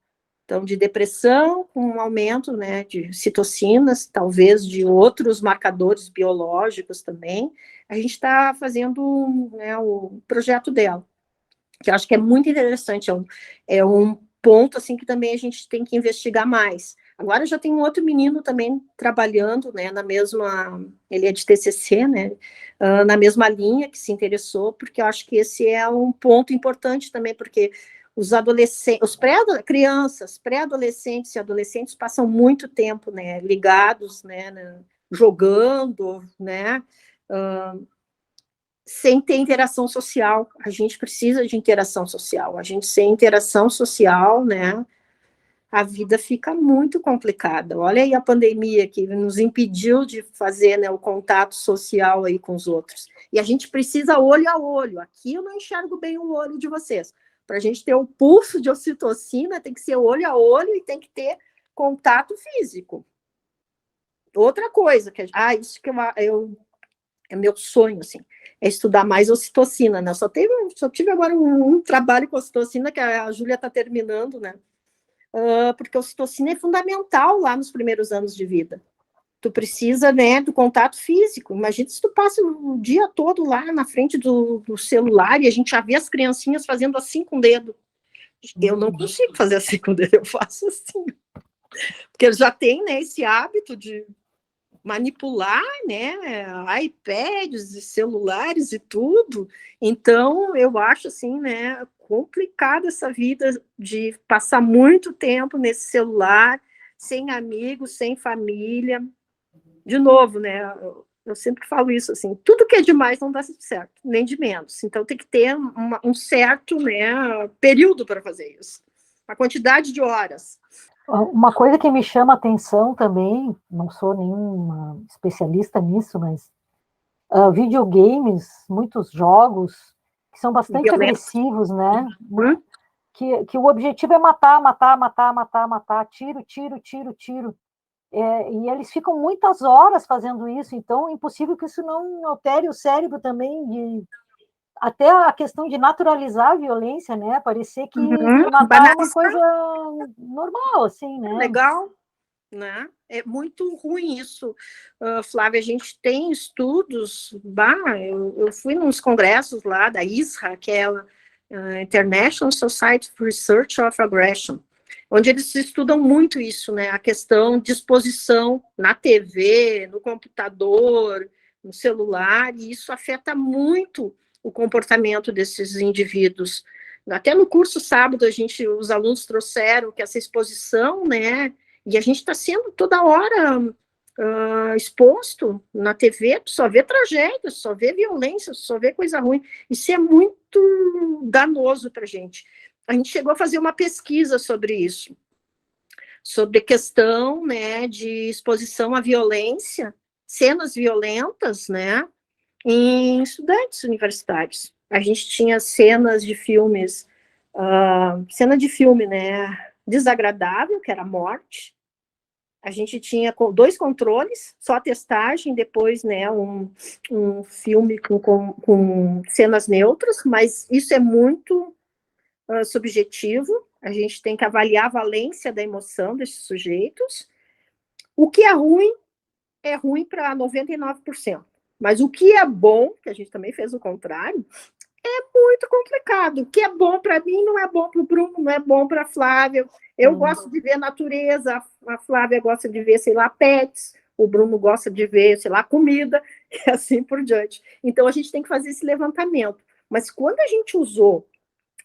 Então, de depressão com um aumento, né, de citocinas, talvez de outros marcadores biológicos também. A gente está fazendo, né, o projeto dela, que eu acho que é muito interessante, é um ponto, assim, que também a gente tem que investigar mais. Agora já tem um outro menino também trabalhando, né, na mesma, ele é de TCC, né, na mesma linha, que se interessou, porque eu acho que esse é um ponto importante também, porque os adolescentes, crianças, pré-adolescentes e adolescentes passam muito tempo, né, ligados, né, jogando, né, sem ter interação social. A gente precisa de interação social. A gente sem interação social, né, a vida fica muito complicada. Olha aí a pandemia que nos impediu de fazer, né, o contato social aí com os outros. E a gente precisa olho a olho. Aqui eu não enxergo bem o olho de vocês. Para a gente ter o pulso de ocitocina, tem que ser olho a olho e tem que ter contato físico. Outra coisa, isso que é meu sonho, assim, é estudar mais ocitocina, né? Só tive agora um trabalho com ocitocina, que a Júlia está terminando, né? Porque a ocitocina é fundamental lá nos primeiros anos de vida. Tu precisa, né, do contato físico. Imagina se tu passa o dia todo lá na frente do celular e a gente já vê as criancinhas fazendo assim com o dedo. Eu não consigo fazer assim com o dedo, eu faço assim. Porque eles já têm, né, esse hábito de manipular, né, iPads, celulares e tudo. Então, eu acho, assim, né, complicada essa vida de passar muito tempo nesse celular, sem amigos, sem família. De novo, né, eu sempre falo isso, assim, tudo que é demais não dá certo, nem de menos. Então, tem que ter um certo, né, período para fazer isso. A quantidade de horas. Uma coisa que me chama a atenção também, não sou nenhuma especialista nisso, mas videogames, muitos jogos, que são bastante agressivos, né? Que o objetivo é matar, tiro. E eles ficam muitas horas fazendo isso, então é impossível que isso não altere o cérebro também, até a questão de naturalizar a violência, né? Parecer que matar é uma coisa normal, assim, né? Legal, né? É muito ruim isso, Flávia. A gente tem estudos, eu fui nos congressos lá da ISRA, que é a International Society for Research of Aggression, onde eles estudam muito isso, né? A questão de exposição na TV, no computador, no celular, e isso afeta muito o comportamento desses indivíduos. Até no curso sábado, os alunos trouxeram que essa exposição, né, e a gente está sendo toda hora exposto na TV, só vê tragédia, só vê violência, só vê coisa ruim. Isso é muito danoso para a gente. A gente chegou a fazer uma pesquisa sobre isso, sobre a questão, né, de exposição à violência, cenas violentas, né, em estudantes universitários. A gente tinha cenas de filmes, cena de filme, né, desagradável, que era a morte. A gente tinha 2 controles, só a testagem, depois, né, um filme com cenas neutras, mas isso é muito subjetivo. A gente tem que avaliar a valência da emoção desses sujeitos. O que é ruim para 99%. Mas o que é bom, que a gente também fez o contrário, é muito complicado. O que é bom para mim não é bom para o Bruno, não é bom para a Flávia. Eu gosto de ver natureza, a Flávia gosta de ver, sei lá, pets, o Bruno gosta de ver, sei lá, comida, e assim por diante. Então, a gente tem que fazer esse levantamento. Mas quando a gente usou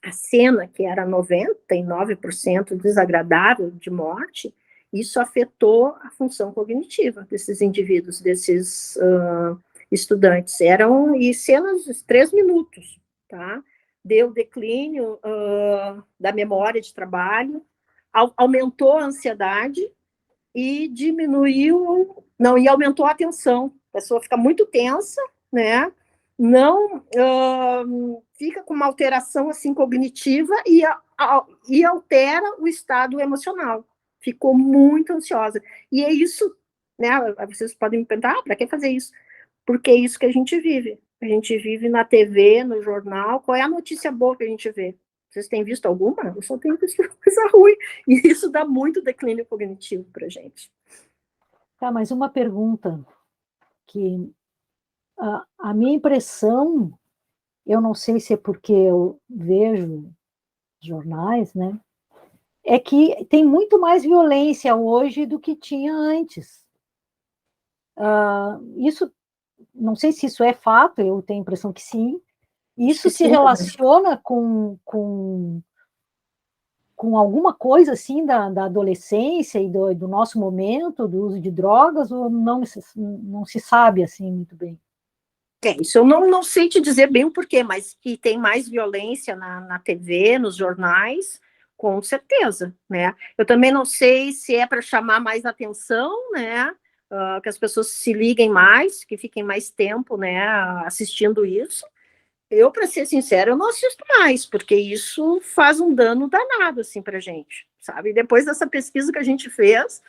a cena, que era 99% desagradável de morte, isso afetou a função cognitiva desses indivíduos, desses estudantes. Eram cenas de 3 minutos, tá? Deu declínio da memória de trabalho, aumentou a ansiedade e diminuiu, não, e aumentou a tensão. A pessoa fica muito tensa, né? Não fica com uma alteração assim cognitiva e altera o estado emocional. Ficou muito ansiosa. E é isso, né? Vocês podem me perguntar, para que fazer isso? Porque é isso que a gente vive. A gente vive na TV, no jornal. Qual é a notícia boa que a gente vê? Vocês têm visto alguma? Eu só tenho visto coisa ruim. E isso dá muito declínio cognitivo para a gente. Tá, mas uma pergunta que a minha impressão, eu não sei se é porque eu vejo jornais, né? É que tem muito mais violência hoje do que tinha antes. Isso, não sei se isso é fato, eu tenho a impressão que sim. Isso se relaciona com alguma coisa assim da adolescência e do nosso momento, do uso de drogas, ou não se sabe assim muito bem? Isso eu não sei te dizer bem o porquê, mas que tem mais violência na TV, nos jornais, com certeza, né? Eu também não sei se é para chamar mais atenção, né? Que as pessoas se liguem mais, que fiquem mais tempo, né, assistindo isso. Eu, para ser sincera, eu não assisto mais, porque isso faz um dano danado, assim, pra gente, sabe? Depois dessa pesquisa que a gente fez,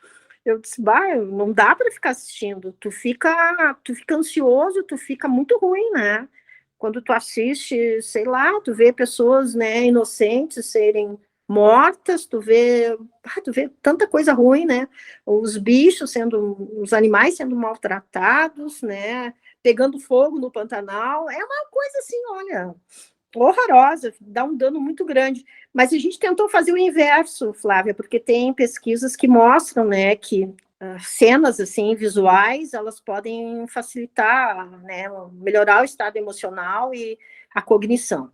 eu disse, não dá para ficar assistindo, tu fica ansioso, tu fica muito ruim, né? Quando tu assiste, sei lá, tu vê pessoas, né, inocentes serem mortas, tu vê tanta coisa ruim, né? Os bichos os animais sendo maltratados, né? Pegando fogo no Pantanal, é uma coisa assim, olha, horrorosa, dá um dano muito grande. Mas a gente tentou fazer o inverso, Flávia, porque tem pesquisas que mostram, né, que cenas assim visuais, elas podem facilitar, né, melhorar o estado emocional e a cognição.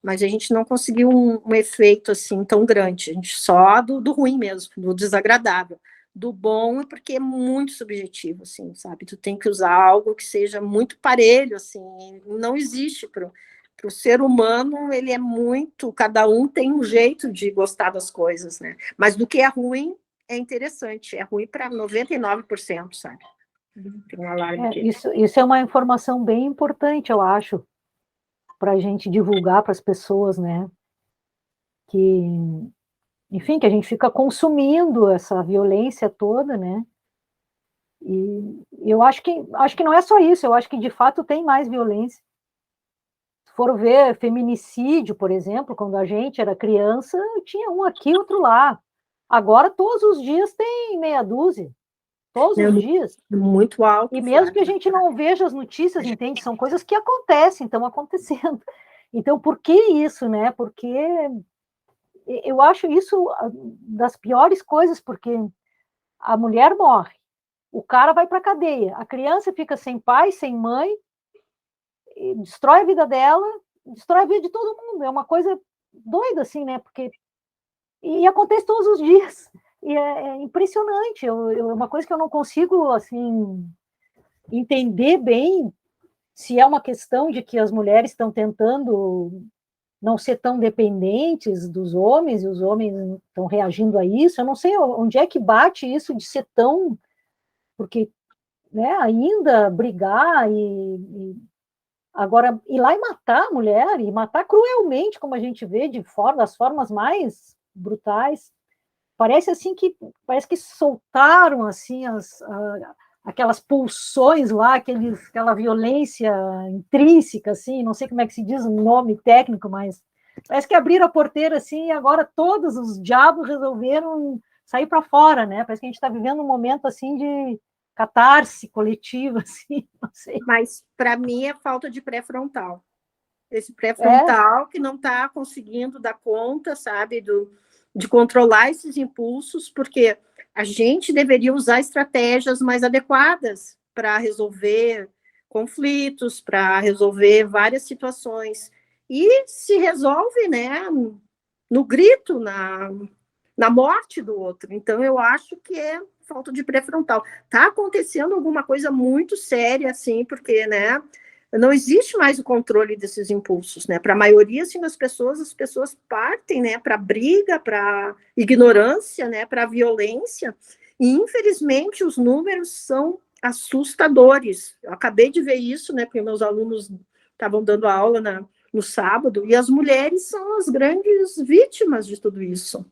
Mas a gente não conseguiu um efeito assim tão grande, a gente só do ruim mesmo, do desagradável. Do bom é porque é muito subjetivo, assim, sabe? Tu tem que usar algo que seja muito parelho, assim, não existe para o ser humano, ele é muito, cada um tem um jeito de gostar das coisas, né? Mas do que é ruim, é interessante, é ruim para 99%, sabe? Tem um alarme aqui. Isso é uma informação bem importante, eu acho, para a gente divulgar para as pessoas, né? Que, enfim, que a gente fica consumindo essa violência toda, né? E eu acho que não é só isso, eu acho que de fato tem mais violência. Se for ver feminicídio, por exemplo, quando a gente era criança, tinha um aqui, outro lá. Agora, todos os dias tem meia dúzia. Todos os dias. Muito alto. E mesmo que a gente não veja as notícias, entende? São coisas que acontecem, estão acontecendo. Então, por que isso, né? Porque eu acho isso das piores coisas, porque a mulher morre, o cara vai para a cadeia, a criança fica sem pai, sem mãe, destrói a vida dela, destrói a vida de todo mundo. É uma coisa doida, assim, né? Porque... E acontece todos os dias. E é impressionante. É uma coisa que eu não consigo, assim, entender bem se é uma questão de que as mulheres estão tentando não ser tão dependentes dos homens, e os homens estão reagindo a isso. Eu não sei onde é que bate isso de ser tão... Porque, né, ainda brigar agora, ir lá e matar a mulher, e matar cruelmente, como a gente vê, das formas mais brutais, parece que soltaram assim aquelas pulsões lá, aquela violência intrínseca, assim, não sei como é que se diz o nome técnico, mas parece que abriram a porteira assim, e agora todos os diabos resolveram sair para fora, né? Parece que a gente está vivendo um momento assim de catarse coletiva, assim, não sei. Mas, para mim, é falta de pré-frontal. Esse pré-frontal que não está conseguindo dar conta, sabe, de controlar esses impulsos, porque a gente deveria usar estratégias mais adequadas para resolver conflitos, para resolver várias situações. E se resolve, né, no grito, na morte do outro. Então, eu acho que é falta de pré-frontal. Está acontecendo alguma coisa muito séria, assim, porque, né, não existe mais o controle desses impulsos, né? Para a maioria, assim, das pessoas, as pessoas partem, né, para briga, para ignorância, né, para violência, e infelizmente os números são assustadores. Eu acabei de ver isso, né, porque meus alunos estavam dando aula no sábado, e as mulheres são as grandes vítimas de tudo isso.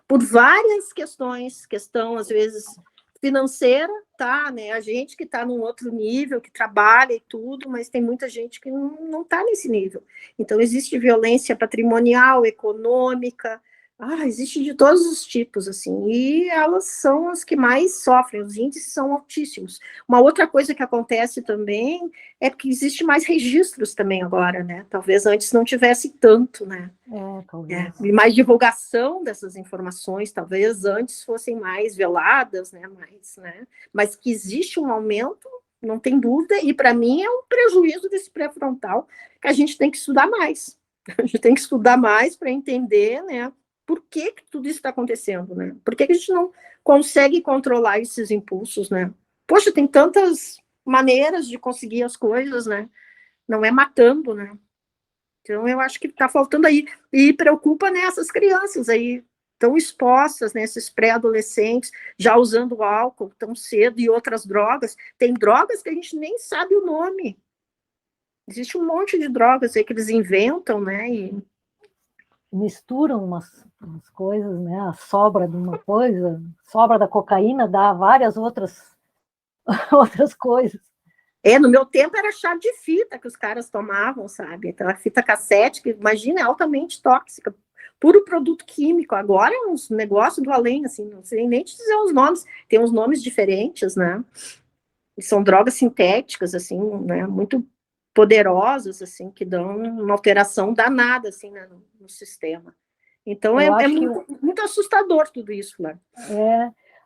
Por várias questões, questão, às vezes, financeira, tá, né? A gente que está num outro nível, que trabalha e tudo, mas tem muita gente que não está nesse nível. Então, existe violência patrimonial, econômica, existe de todos os tipos, assim, e elas são as que mais sofrem, os índices são altíssimos. Uma outra coisa que acontece também é que existe mais registros também agora, né? Talvez antes não tivesse tanto, né? Talvez. E mais divulgação dessas informações, talvez antes fossem mais veladas, né? Mas que existe um aumento, não tem dúvida, e para mim é um prejuízo desse pré-frontal que a gente tem que estudar mais. A gente tem que estudar mais para entender, né? Por que tudo isso está acontecendo, né? Por que a gente não consegue controlar esses impulsos, né? Poxa, tem tantas maneiras de conseguir as coisas, né? Não é matando, né? Então, eu acho que está faltando aí. E preocupa, né, essas crianças aí, tão expostas, né, esses pré-adolescentes, já usando álcool tão cedo e outras drogas. Tem drogas que a gente nem sabe o nome. Existe um monte de drogas aí que eles inventam, né, e misturam umas coisas, né? A sobra de uma coisa, sobra da cocaína dá várias outras coisas. No meu tempo era chá de fita que os caras tomavam, sabe? Então, a fita cassete, que imagina, é altamente tóxica, puro produto químico. Agora é uns negócios do além, assim, não sei nem te dizer os nomes, tem uns nomes diferentes, né? E são drogas sintéticas, assim, né? Muito poderosas, assim, que dão uma alteração danada, assim, né, no sistema. Então, é muito assustador tudo isso, né?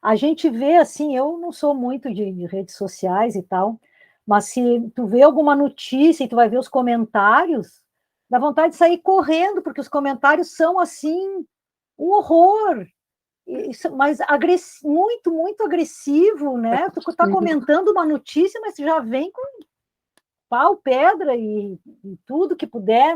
A gente vê, assim, eu não sou muito de redes sociais e tal, mas se tu vê alguma notícia e tu vai ver os comentários, dá vontade de sair correndo, porque os comentários são, assim, um horror, mas muito, muito agressivo, né? Tu tá comentando uma notícia, mas tu já vem com pau, pedra e tudo que puder.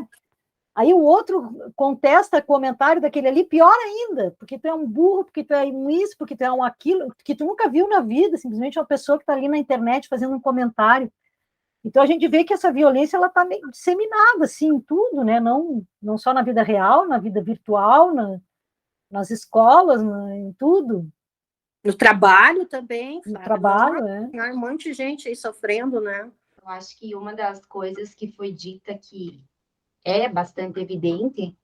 Aí o outro contesta comentário daquele ali, pior ainda, porque tu é um burro, porque tu é um isso, porque tu é um aquilo, que tu nunca viu na vida, simplesmente uma pessoa que está ali na internet fazendo um comentário. Então a gente vê que essa violência ela está meio disseminada assim, em tudo, né? Não só na vida real, na vida virtual, nas escolas, em tudo. No trabalho também, no trabalho, um monte de gente aí sofrendo, né? Eu acho que uma das coisas que foi dita que é bastante evidente,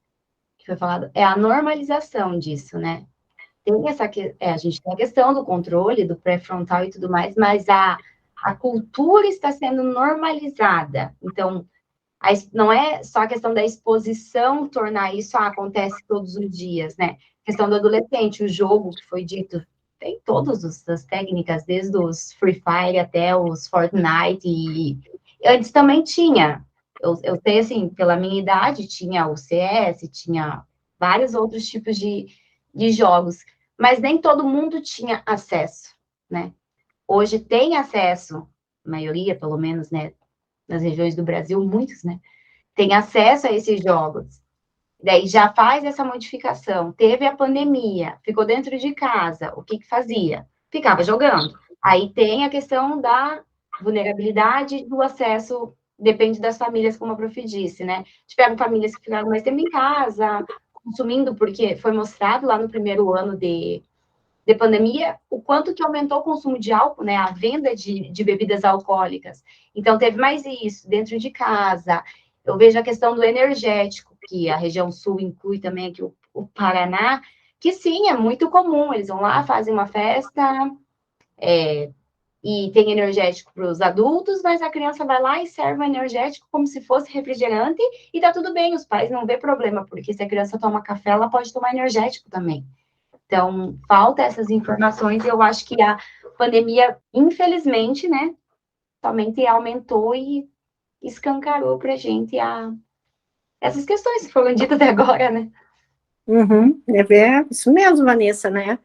que foi falado, é a normalização disso, né? Tem a gente tem a questão do controle, do pré-frontal e tudo mais, mas a cultura está sendo normalizada. Então, não é só a questão da exposição tornar isso acontece todos os dias, né? A questão do adolescente, o jogo que foi dito, tem todas as técnicas, desde os Free Fire até os Fortnite, e antes também tinha. Eu sei, assim, pela minha idade, tinha o CS, tinha vários outros tipos de jogos, mas nem todo mundo tinha acesso, né? Hoje tem acesso, a maioria, pelo menos, né, nas regiões do Brasil, muitos, né, tem acesso a esses jogos. Daí já faz essa modificação. Teve a pandemia, ficou dentro de casa, o que fazia? Ficava jogando. Aí tem a questão da vulnerabilidade do acesso, depende das famílias, como a prof disse, né? Tiveram famílias que ficaram mais tempo em casa, consumindo, porque foi mostrado lá no primeiro ano de pandemia, o quanto que aumentou o consumo de álcool, né, a venda de bebidas alcoólicas. Então, teve mais isso, dentro de casa. Eu vejo a questão do energético, que a região sul inclui também aqui o Paraná, que sim, é muito comum, eles vão lá, fazem uma festa, e tem energético para os adultos, mas a criança vai lá e serve o energético como se fosse refrigerante, e tá tudo bem, os pais não vê problema, porque se a criança toma café, ela pode tomar energético também. Então, falta essas informações, e eu acho que a pandemia, infelizmente, né, somente aumentou e escancarou para a gente essas questões que foram ditas até agora, né? É isso mesmo, Vanessa, né?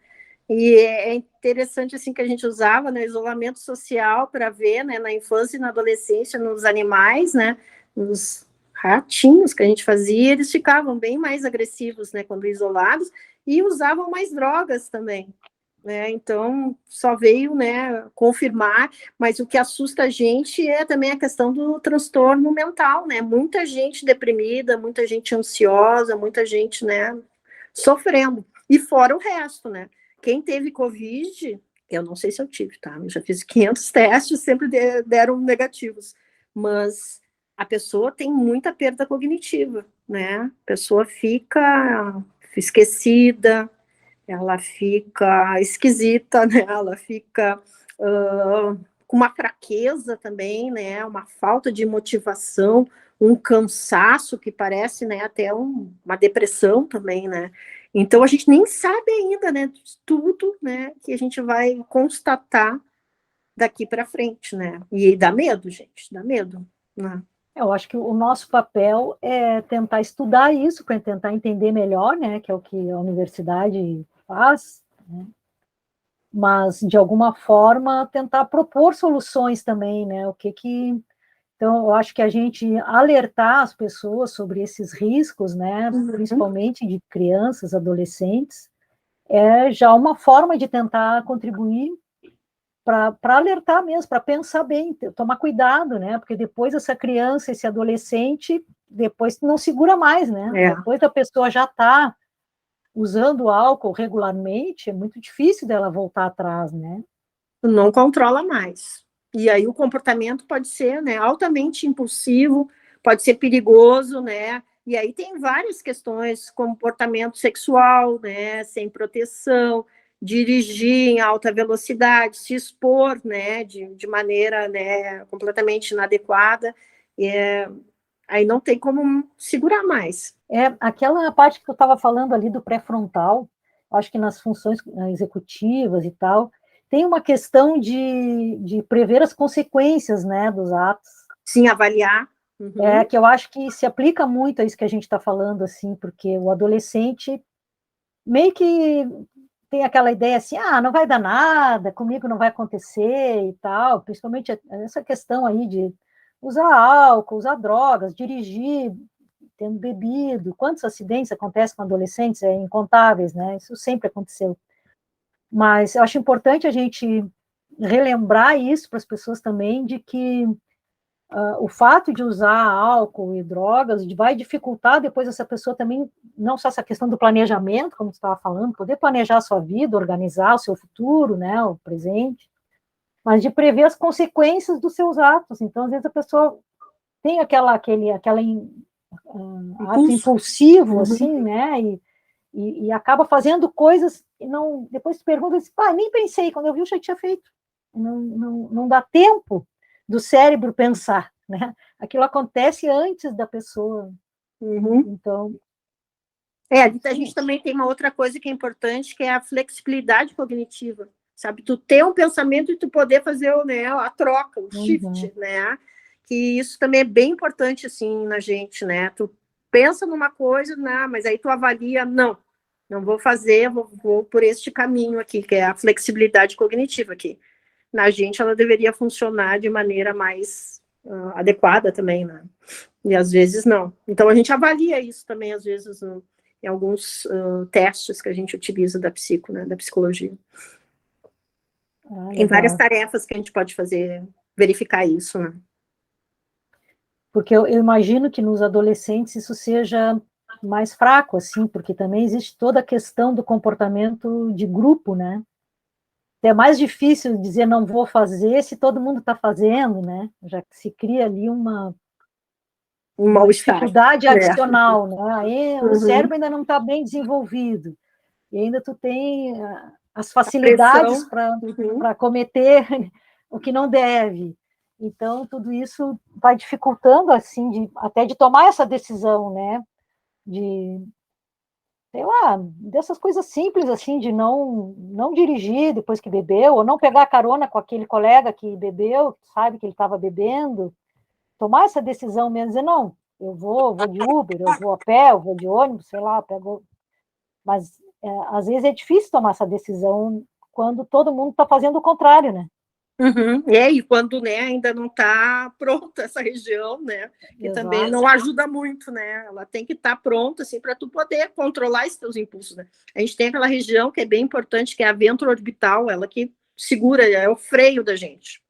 E é interessante assim que a gente usava, né, isolamento social para ver, né, na infância e na adolescência, nos animais, né, nos ratinhos que a gente fazia, eles ficavam bem mais agressivos, né, quando isolados, e usavam mais drogas também, né, então só veio, né, confirmar, mas o que assusta a gente é também a questão do transtorno mental, né, muita gente deprimida, muita gente ansiosa, muita gente, né, sofrendo, e fora o resto, né, quem teve Covid, eu não sei se eu tive, tá, eu já fiz 500 testes, sempre deram negativos, mas a pessoa tem muita perda cognitiva, né, a pessoa fica esquecida, ela fica esquisita, né? Ela fica com uma fraqueza também, né? Uma falta de motivação, um cansaço que parece, né? Até uma depressão também, né? Então a gente nem sabe ainda, né? Tudo, né? Que a gente vai constatar daqui para frente, né? E dá medo, gente, dá medo, né? Eu acho que o nosso papel é tentar estudar isso para tentar entender melhor, né? Que é o que a universidade faz, né? Mas de alguma forma tentar propor soluções também, né? Então eu acho que a gente alertar as pessoas sobre esses riscos, né? Principalmente de crianças, adolescentes, é já uma forma de tentar contribuir para alertar mesmo, para pensar bem, tomar cuidado, né? Porque depois essa criança, esse adolescente, depois não segura mais, né? Depois a pessoa já está usando álcool regularmente, é muito difícil dela voltar atrás, né? Não controla mais. E aí o comportamento pode ser, né, altamente impulsivo, pode ser perigoso, né? E aí tem várias questões, comportamento sexual, né, sem proteção, dirigir em alta velocidade, se expor, né, de maneira, né, completamente inadequada. Aí não tem como segurar mais. Aquela parte que eu estava falando ali do pré-frontal, acho que nas funções executivas e tal, tem uma questão de prever as consequências, né, dos atos. Sim, avaliar. Que eu acho que se aplica muito a isso que a gente está falando, assim, porque o adolescente meio que tem aquela ideia assim, não vai dar nada, comigo não vai acontecer e tal, principalmente essa questão aí de usar álcool, usar drogas, dirigir tendo bebido, quantos acidentes acontecem com adolescentes, incontáveis, né, isso sempre aconteceu. Mas eu acho importante a gente relembrar isso para as pessoas também, de que o fato de usar álcool e drogas vai dificultar depois essa pessoa também, não só essa questão do planejamento, como você estava falando, poder planejar a sua vida, organizar o seu futuro, né, o presente, mas de prever as consequências dos seus atos. Então, às vezes a pessoa tem aquele ato impulsivo, assim, né, e acaba fazendo coisas e não, depois se pergunta assim, nem pensei, quando eu vi eu já tinha feito. Não dá tempo do cérebro pensar, né? Aquilo acontece antes da pessoa. Então... a gente também tem uma outra coisa que é importante, que é a flexibilidade cognitiva, sabe? Tu ter um pensamento e tu poder fazer, né, a troca, o shift, né? Que isso também é bem importante, assim, na gente, né? Tu pensa numa coisa, mas aí tu avalia, não vou fazer, vou por este caminho aqui, que é a flexibilidade cognitiva aqui. Na gente, ela deveria funcionar de maneira mais adequada também, né? E às vezes não. Então, a gente avalia isso também, às vezes, em alguns testes que a gente utiliza da psico, né, da psicologia. Tem várias tarefas que a gente pode fazer, verificar isso, né? Porque eu imagino que nos adolescentes isso seja mais fraco, assim, porque também existe toda a questão do comportamento de grupo, né? É mais difícil dizer não vou fazer se todo mundo está fazendo, né? Já que se cria ali uma dificuldade adicional, né? Aí o cérebro ainda não está bem desenvolvido, e ainda tu tem as facilidades para cometer o que não deve. Então, tudo isso vai dificultando, assim, até de tomar essa decisão, né? Sei lá, dessas coisas simples, assim, de não dirigir depois que bebeu, ou não pegar carona com aquele colega que bebeu, sabe que ele estava bebendo, tomar essa decisão mesmo, dizer, não, eu vou de Uber, eu vou a pé, eu vou de ônibus, sei lá, pego... Mas, às vezes, é difícil tomar essa decisão quando todo mundo está fazendo o contrário, né? Uhum. E quando, né, ainda não está pronta essa região, né, que Exato. também não ajuda muito, né, ela tem que estar pronta, assim, para tu poder controlar esses teus impulsos, né. A gente tem aquela região que é bem importante, que é a ventroorbital, ela que segura, é o freio da gente.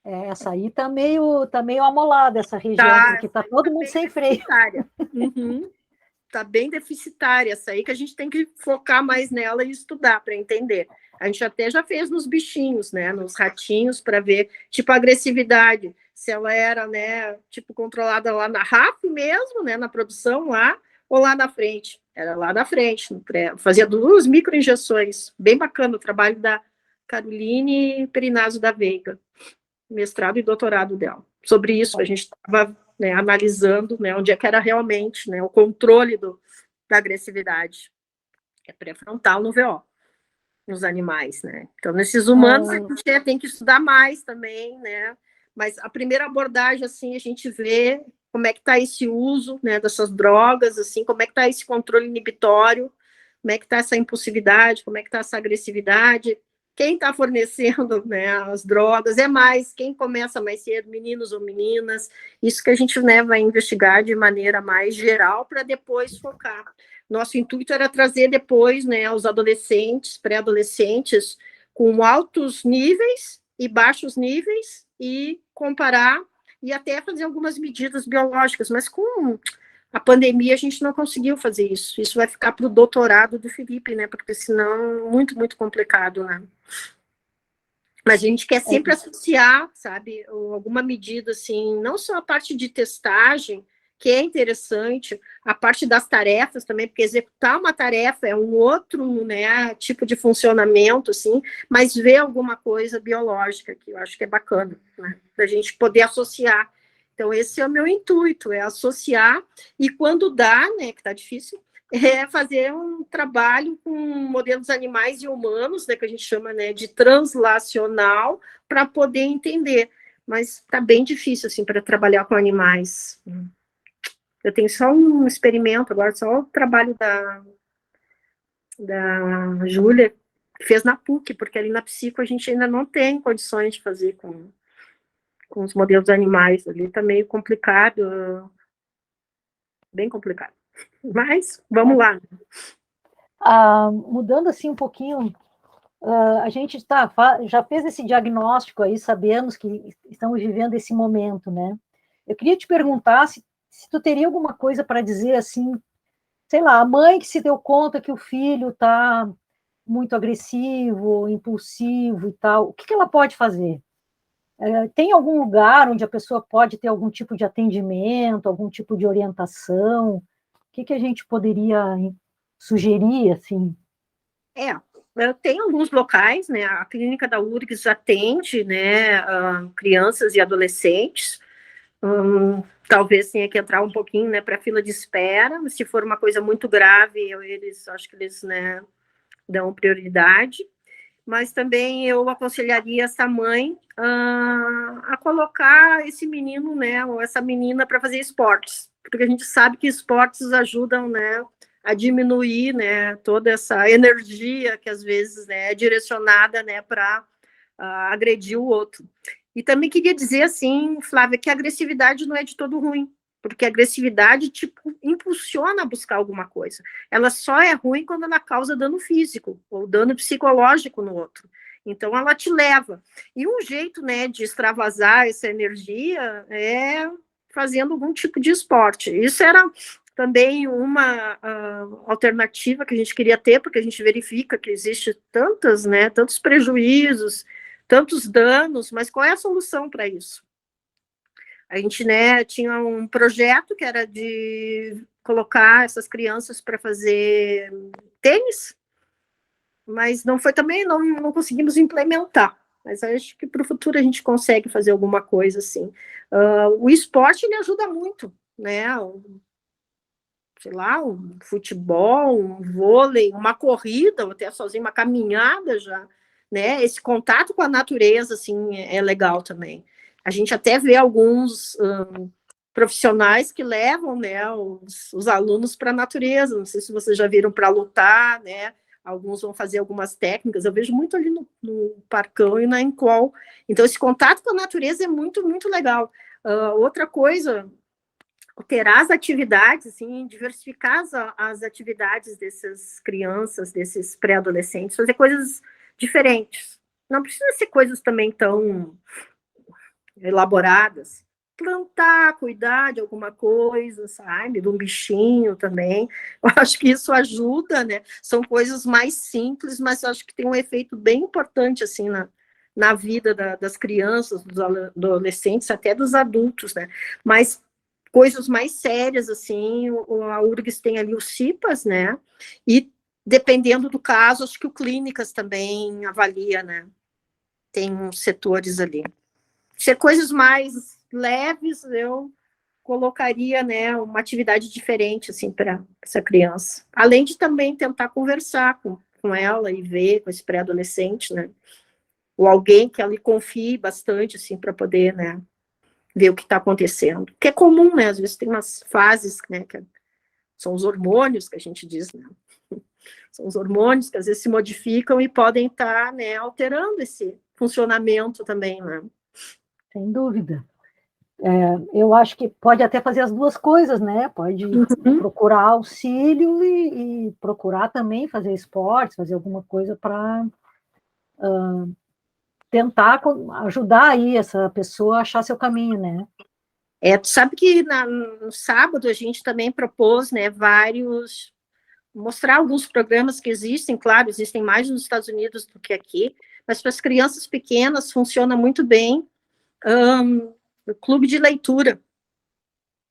Essa aí tá meio amolada, essa região, porque tá todo mundo sem freio. Uhum. Tá bem deficitária essa aí, que a gente tem que focar mais nela e estudar para entender. A gente até já fez nos bichinhos, né, nos ratinhos, para ver, tipo, a agressividade, se ela era, né, tipo, controlada lá na RAF mesmo, né, na produção lá, ou lá na frente. Era lá na frente, fazia 2 microinjeções. Bem bacana o trabalho da Caroline Perinazzo da Veiga, mestrado e doutorado dela. Sobre isso, a gente estava, né, analisando, né, onde é que era realmente, né, o controle da agressividade. É pré-frontal no VO, nos animais, né. Então, nesses humanos, a gente tem que estudar mais também, né, mas a primeira abordagem, assim, a gente vê como é que está esse uso, né, dessas drogas, assim, como é que está esse controle inibitório, como é que está essa impulsividade, como é que está essa agressividade, quem está fornecendo, né, as drogas, quem começa mais cedo, meninos ou meninas, isso que a gente, né, vai investigar de maneira mais geral para depois focar. Nosso intuito era trazer depois, né, os adolescentes, pré-adolescentes, com altos níveis e baixos níveis, e comparar, e até fazer algumas medidas biológicas, mas com a pandemia a gente não conseguiu fazer isso. Isso vai ficar para o doutorado do Felipe, né? Porque senão muito, muito complicado, né? Mas a gente quer sempre associar, sabe, alguma medida, assim, não só a parte de testagem, que é interessante, a parte das tarefas também, porque executar uma tarefa é um outro, né, tipo de funcionamento, assim, mas ver alguma coisa biológica, que eu acho que é bacana, né, para a gente poder associar. Então, esse é o meu intuito, é associar, e quando dá, né, que tá difícil, é fazer um trabalho com modelos animais e humanos, né, que a gente chama, né, de translacional, para poder entender. Mas está bem difícil, assim, para trabalhar com animais. Eu tenho só um experimento agora, só o trabalho da Júlia, que fez na PUC, porque ali na Psico a gente ainda não tem condições de fazer com os modelos animais. Ali está meio complicado, bem complicado. Mas, vamos lá. Mudando assim um pouquinho, a gente já fez esse diagnóstico aí, sabemos que estamos vivendo esse momento, né? Eu queria te perguntar se tu teria alguma coisa para dizer assim, sei lá, a mãe que se deu conta que o filho está muito agressivo, impulsivo e tal, o que ela pode fazer? Tem algum lugar onde a pessoa pode ter algum tipo de atendimento, algum tipo de orientação? O que a gente poderia sugerir, assim? Tem alguns locais, né? A clínica da URGS atende, né, crianças e adolescentes. Talvez tenha que entrar um pouquinho, né, para a fila de espera. Se for uma coisa muito grave, acho que eles, né, dão prioridade. Mas também eu aconselharia essa mãe a colocar esse menino, né, ou essa menina para fazer esportes, porque a gente sabe que esportes ajudam, né, a diminuir, né, toda essa energia que às vezes, né, é direcionada, né, para agredir o outro. E também queria dizer assim, Flávia, que a agressividade não é de todo ruim, porque a agressividade tipo impulsiona a buscar alguma coisa. Ela só é ruim quando ela causa dano físico ou dano psicológico no outro. Então ela te leva. E um jeito, né, de extravasar essa energia é fazendo algum tipo de esporte. Isso era também uma alternativa que a gente queria ter, porque a gente verifica que existe tantos prejuízos, tantos danos, mas qual é a solução para isso? A gente, né, tinha um projeto que era de colocar essas crianças para fazer tênis, mas não foi também, não conseguimos implementar. Mas acho que para o futuro a gente consegue fazer alguma coisa assim. O esporte, ele ajuda muito, né? Sei lá, um futebol, um vôlei, uma corrida, ou até sozinho, uma caminhada já, né? Esse contato com a natureza, assim, é legal também. A gente até vê alguns profissionais que levam, né, os alunos para a natureza, não sei se vocês já viram, para lutar, né, alguns vão fazer algumas técnicas, eu vejo muito ali no Parcão e na Encol. Então, esse contato com a natureza é muito, muito legal. Outra coisa, alterar as atividades, assim, diversificar as atividades dessas crianças, desses pré-adolescentes, fazer coisas diferentes. Não precisa ser coisas também tão elaboradas. Plantar, cuidar de alguma coisa, sabe? De um bichinho também. Eu acho que isso ajuda, né? São coisas mais simples, mas eu acho que tem um efeito bem importante, assim, na vida das crianças, dos adolescentes, até dos adultos, né? Mas coisas mais sérias, assim, a URGS tem ali os CIPAs, né? E, dependendo do caso, acho que o Clínicas também avalia, né? Tem uns setores ali. Ser coisas mais leves, eu colocaria, né, uma atividade diferente, assim, para essa criança. Além de também tentar conversar com ela e ver com esse pré-adolescente, né? Ou alguém que ela confie bastante, assim, para poder, né, ver o que está acontecendo. Que é comum, né? Às vezes tem umas fases, né, que são os hormônios que a gente diz, né? São os hormônios que às vezes se modificam e podem estar, né, alterando esse funcionamento também, né? Sem dúvida. Eu acho que pode até fazer as duas coisas, né? Pode procurar auxílio e procurar também fazer esportes, fazer alguma coisa para tentar ajudar aí essa pessoa a achar seu caminho, né? Tu sabe que no sábado a gente também propôs, né, mostrar alguns programas que existem, claro, existem mais nos Estados Unidos do que aqui, mas para as crianças pequenas funciona muito bem o clube de leitura.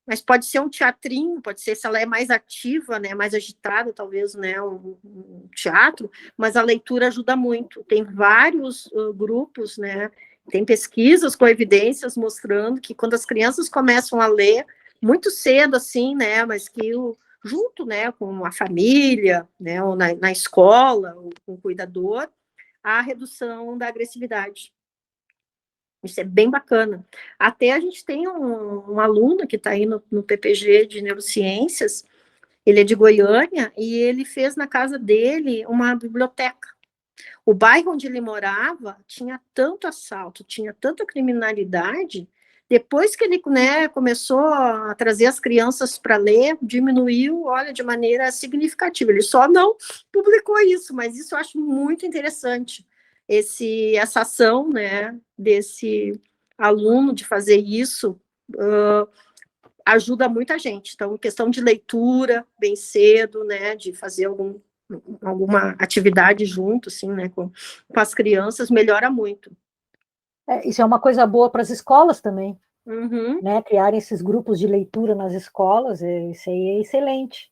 Mas pode ser um teatrinho, pode ser, se ela é mais ativa, né, mais agitada, talvez, né, um teatro, mas a leitura ajuda muito. Tem vários grupos, né, tem pesquisas com evidências mostrando que quando as crianças começam a ler, muito cedo, assim, né, mas que junto, né, com a família, né, ou na escola, ou com o cuidador, a redução da agressividade. Isso é bem bacana. Até a gente tem um aluno que está aí no PPG de Neurociências, ele é de Goiânia, e ele fez na casa dele uma biblioteca. O bairro onde ele morava tinha tanto assalto, tinha tanta criminalidade, depois que ele, né, começou a trazer as crianças para ler, diminuiu, olha, de maneira significativa. Ele só não publicou isso, mas isso eu acho muito interessante. Essa ação, né, desse aluno de fazer isso ajuda muita gente. Então, questão de leitura bem cedo, né, de fazer alguma atividade junto, assim, né, com as crianças, melhora muito. Isso é uma coisa boa para as escolas também, Uhum. né? Criarem esses grupos de leitura nas escolas, isso aí é excelente.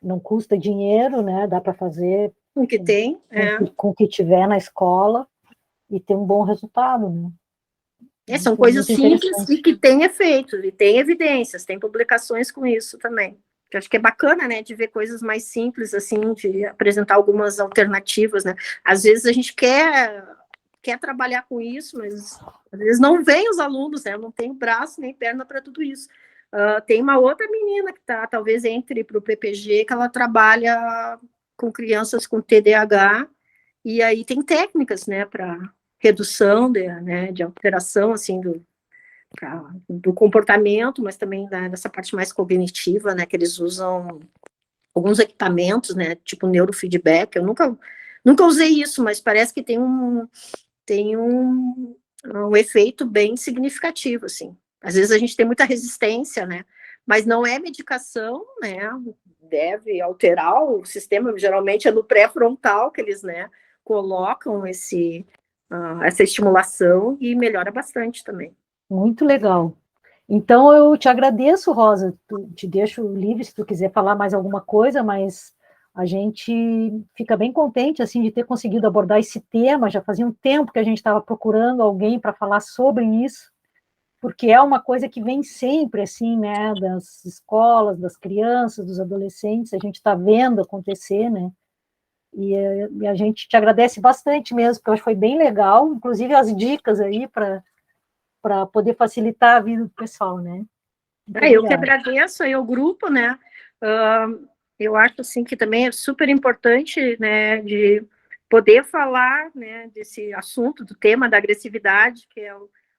Não custa dinheiro, né? Dá para fazer O que tem, com o que tiver na escola e ter um bom resultado, né? São coisas simples e que têm efeito, e tem evidências, tem publicações com isso também. Eu acho que é bacana, né, de ver coisas mais simples, assim, de apresentar algumas alternativas, né? Às vezes a gente quer trabalhar com isso, mas às vezes não vem os alunos, né? Eu não tenho braço nem perna para tudo isso. Tem uma outra menina que está, talvez entre para o PPG, que ela trabalha com crianças com TDAH, e aí tem técnicas, né, para redução de alteração, assim, do comportamento, mas também dessa parte mais cognitiva, né, que eles usam alguns equipamentos, né, tipo neurofeedback. Eu nunca usei isso, mas parece que tem um efeito bem significativo, assim. Às vezes a gente tem muita resistência, né, mas não é medicação, né, deve alterar o sistema, geralmente é no pré-frontal que eles, né, colocam essa estimulação e melhora bastante também. Muito legal. Então, eu te agradeço, Rosa, te deixo livre se tu quiser falar mais alguma coisa, mas a gente fica bem contente, assim, de ter conseguido abordar esse tema. Já fazia um tempo que a gente estava procurando alguém para falar sobre isso, porque é uma coisa que vem sempre, assim, né, das escolas, das crianças, dos adolescentes, a gente está vendo acontecer, né, e a gente te agradece bastante mesmo, porque eu acho que foi bem legal, inclusive as dicas aí para poder facilitar a vida do pessoal, né. Eu que agradeço aí o grupo, né, Eu acho, assim, que também é super importante, né, de poder falar, né, desse assunto, do tema da agressividade, que é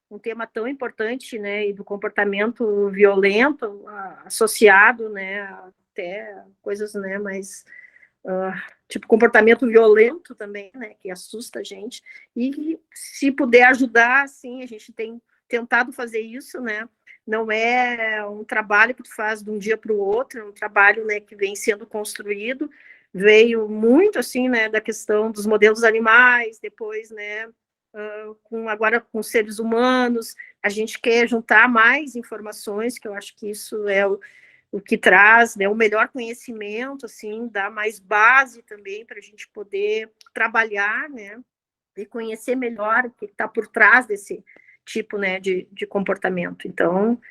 um tema tão importante, né, e do comportamento violento associado, né, até coisas, né, mais tipo comportamento violento também, né, que assusta a gente. E se puder ajudar, assim, a gente tem tentado fazer isso, né. Não é um trabalho que tu faz de um dia para o outro, é um trabalho, né, que vem sendo construído, veio muito, assim, né, da questão dos modelos animais, depois, né, agora com seres humanos, a gente quer juntar mais informações, que eu acho que isso é o que traz, né, o melhor conhecimento, assim, dá mais base também para a gente poder trabalhar, né, e conhecer melhor o que está por trás desse tipo, né, de comportamento. Então,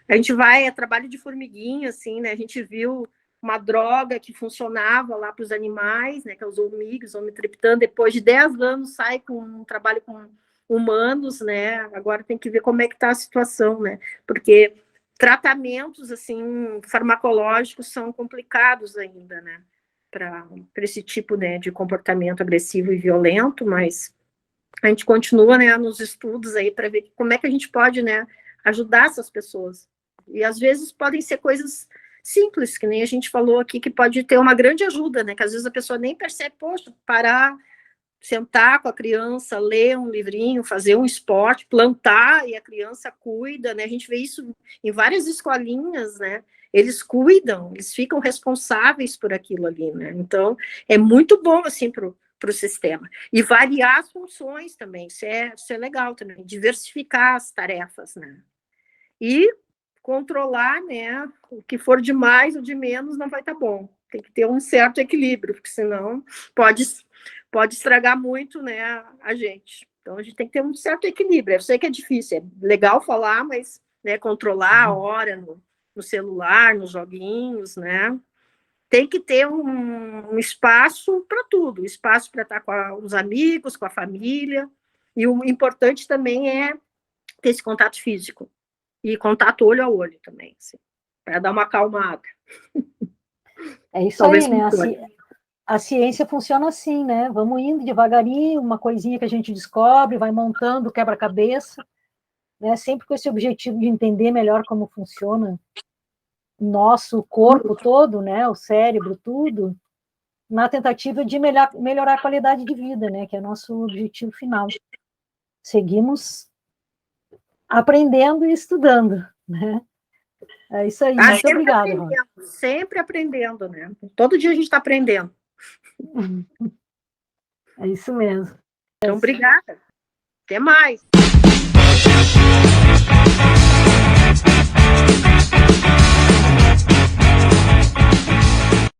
a gente é trabalho de formiguinha, assim, né, a gente viu uma droga que funcionava lá para os animais, né, que é os omígos, omitriptan, depois de 10 anos sai com um trabalho com humanos, né, agora tem que ver como é que está a situação, né, porque tratamentos, assim, farmacológicos são complicados ainda, né, para esse tipo, né, de comportamento agressivo e violento, mas a gente continua, né, nos estudos aí para ver como é que a gente pode, né, ajudar essas pessoas. E às vezes podem ser coisas simples, que nem a gente falou aqui, que pode ter uma grande ajuda, né, que às vezes a pessoa nem percebe, poxa, parar, sentar com a criança, ler um livrinho, fazer um esporte, plantar e a criança cuida, né? A gente vê isso em várias escolinhas, né? Eles cuidam, eles ficam responsáveis por aquilo ali, né? Então, é muito bom, assim, para o sistema. E variar as funções também, isso é legal também, diversificar as tarefas, né? E controlar, né? O que for de mais ou de menos não vai estar bom. Tem que ter um certo equilíbrio, porque senão pode estragar muito, né, a gente. Então, a gente tem que ter um certo equilíbrio. Eu sei que é difícil, é legal falar, mas, né, controlar a hora no celular, nos joguinhos, né? Tem que ter um espaço para tudo, espaço para estar com os amigos, com a família. E o importante também é ter esse contato físico. E contato olho a olho também, assim, para dar uma acalmada. É isso Talvez aí, né? A ciência funciona assim, né? Vamos indo devagarinho, uma coisinha que a gente descobre, vai montando o quebra-cabeça, né? Sempre com esse objetivo de entender melhor como funciona o nosso corpo todo, né? O cérebro, tudo, na tentativa de melhorar a qualidade de vida, né? Que é nosso objetivo final. Seguimos aprendendo e estudando, né? É isso aí. Muito obrigada, Rosa. Sempre aprendendo, né? Todo dia a gente está aprendendo. É isso mesmo. Então, obrigada. Até mais.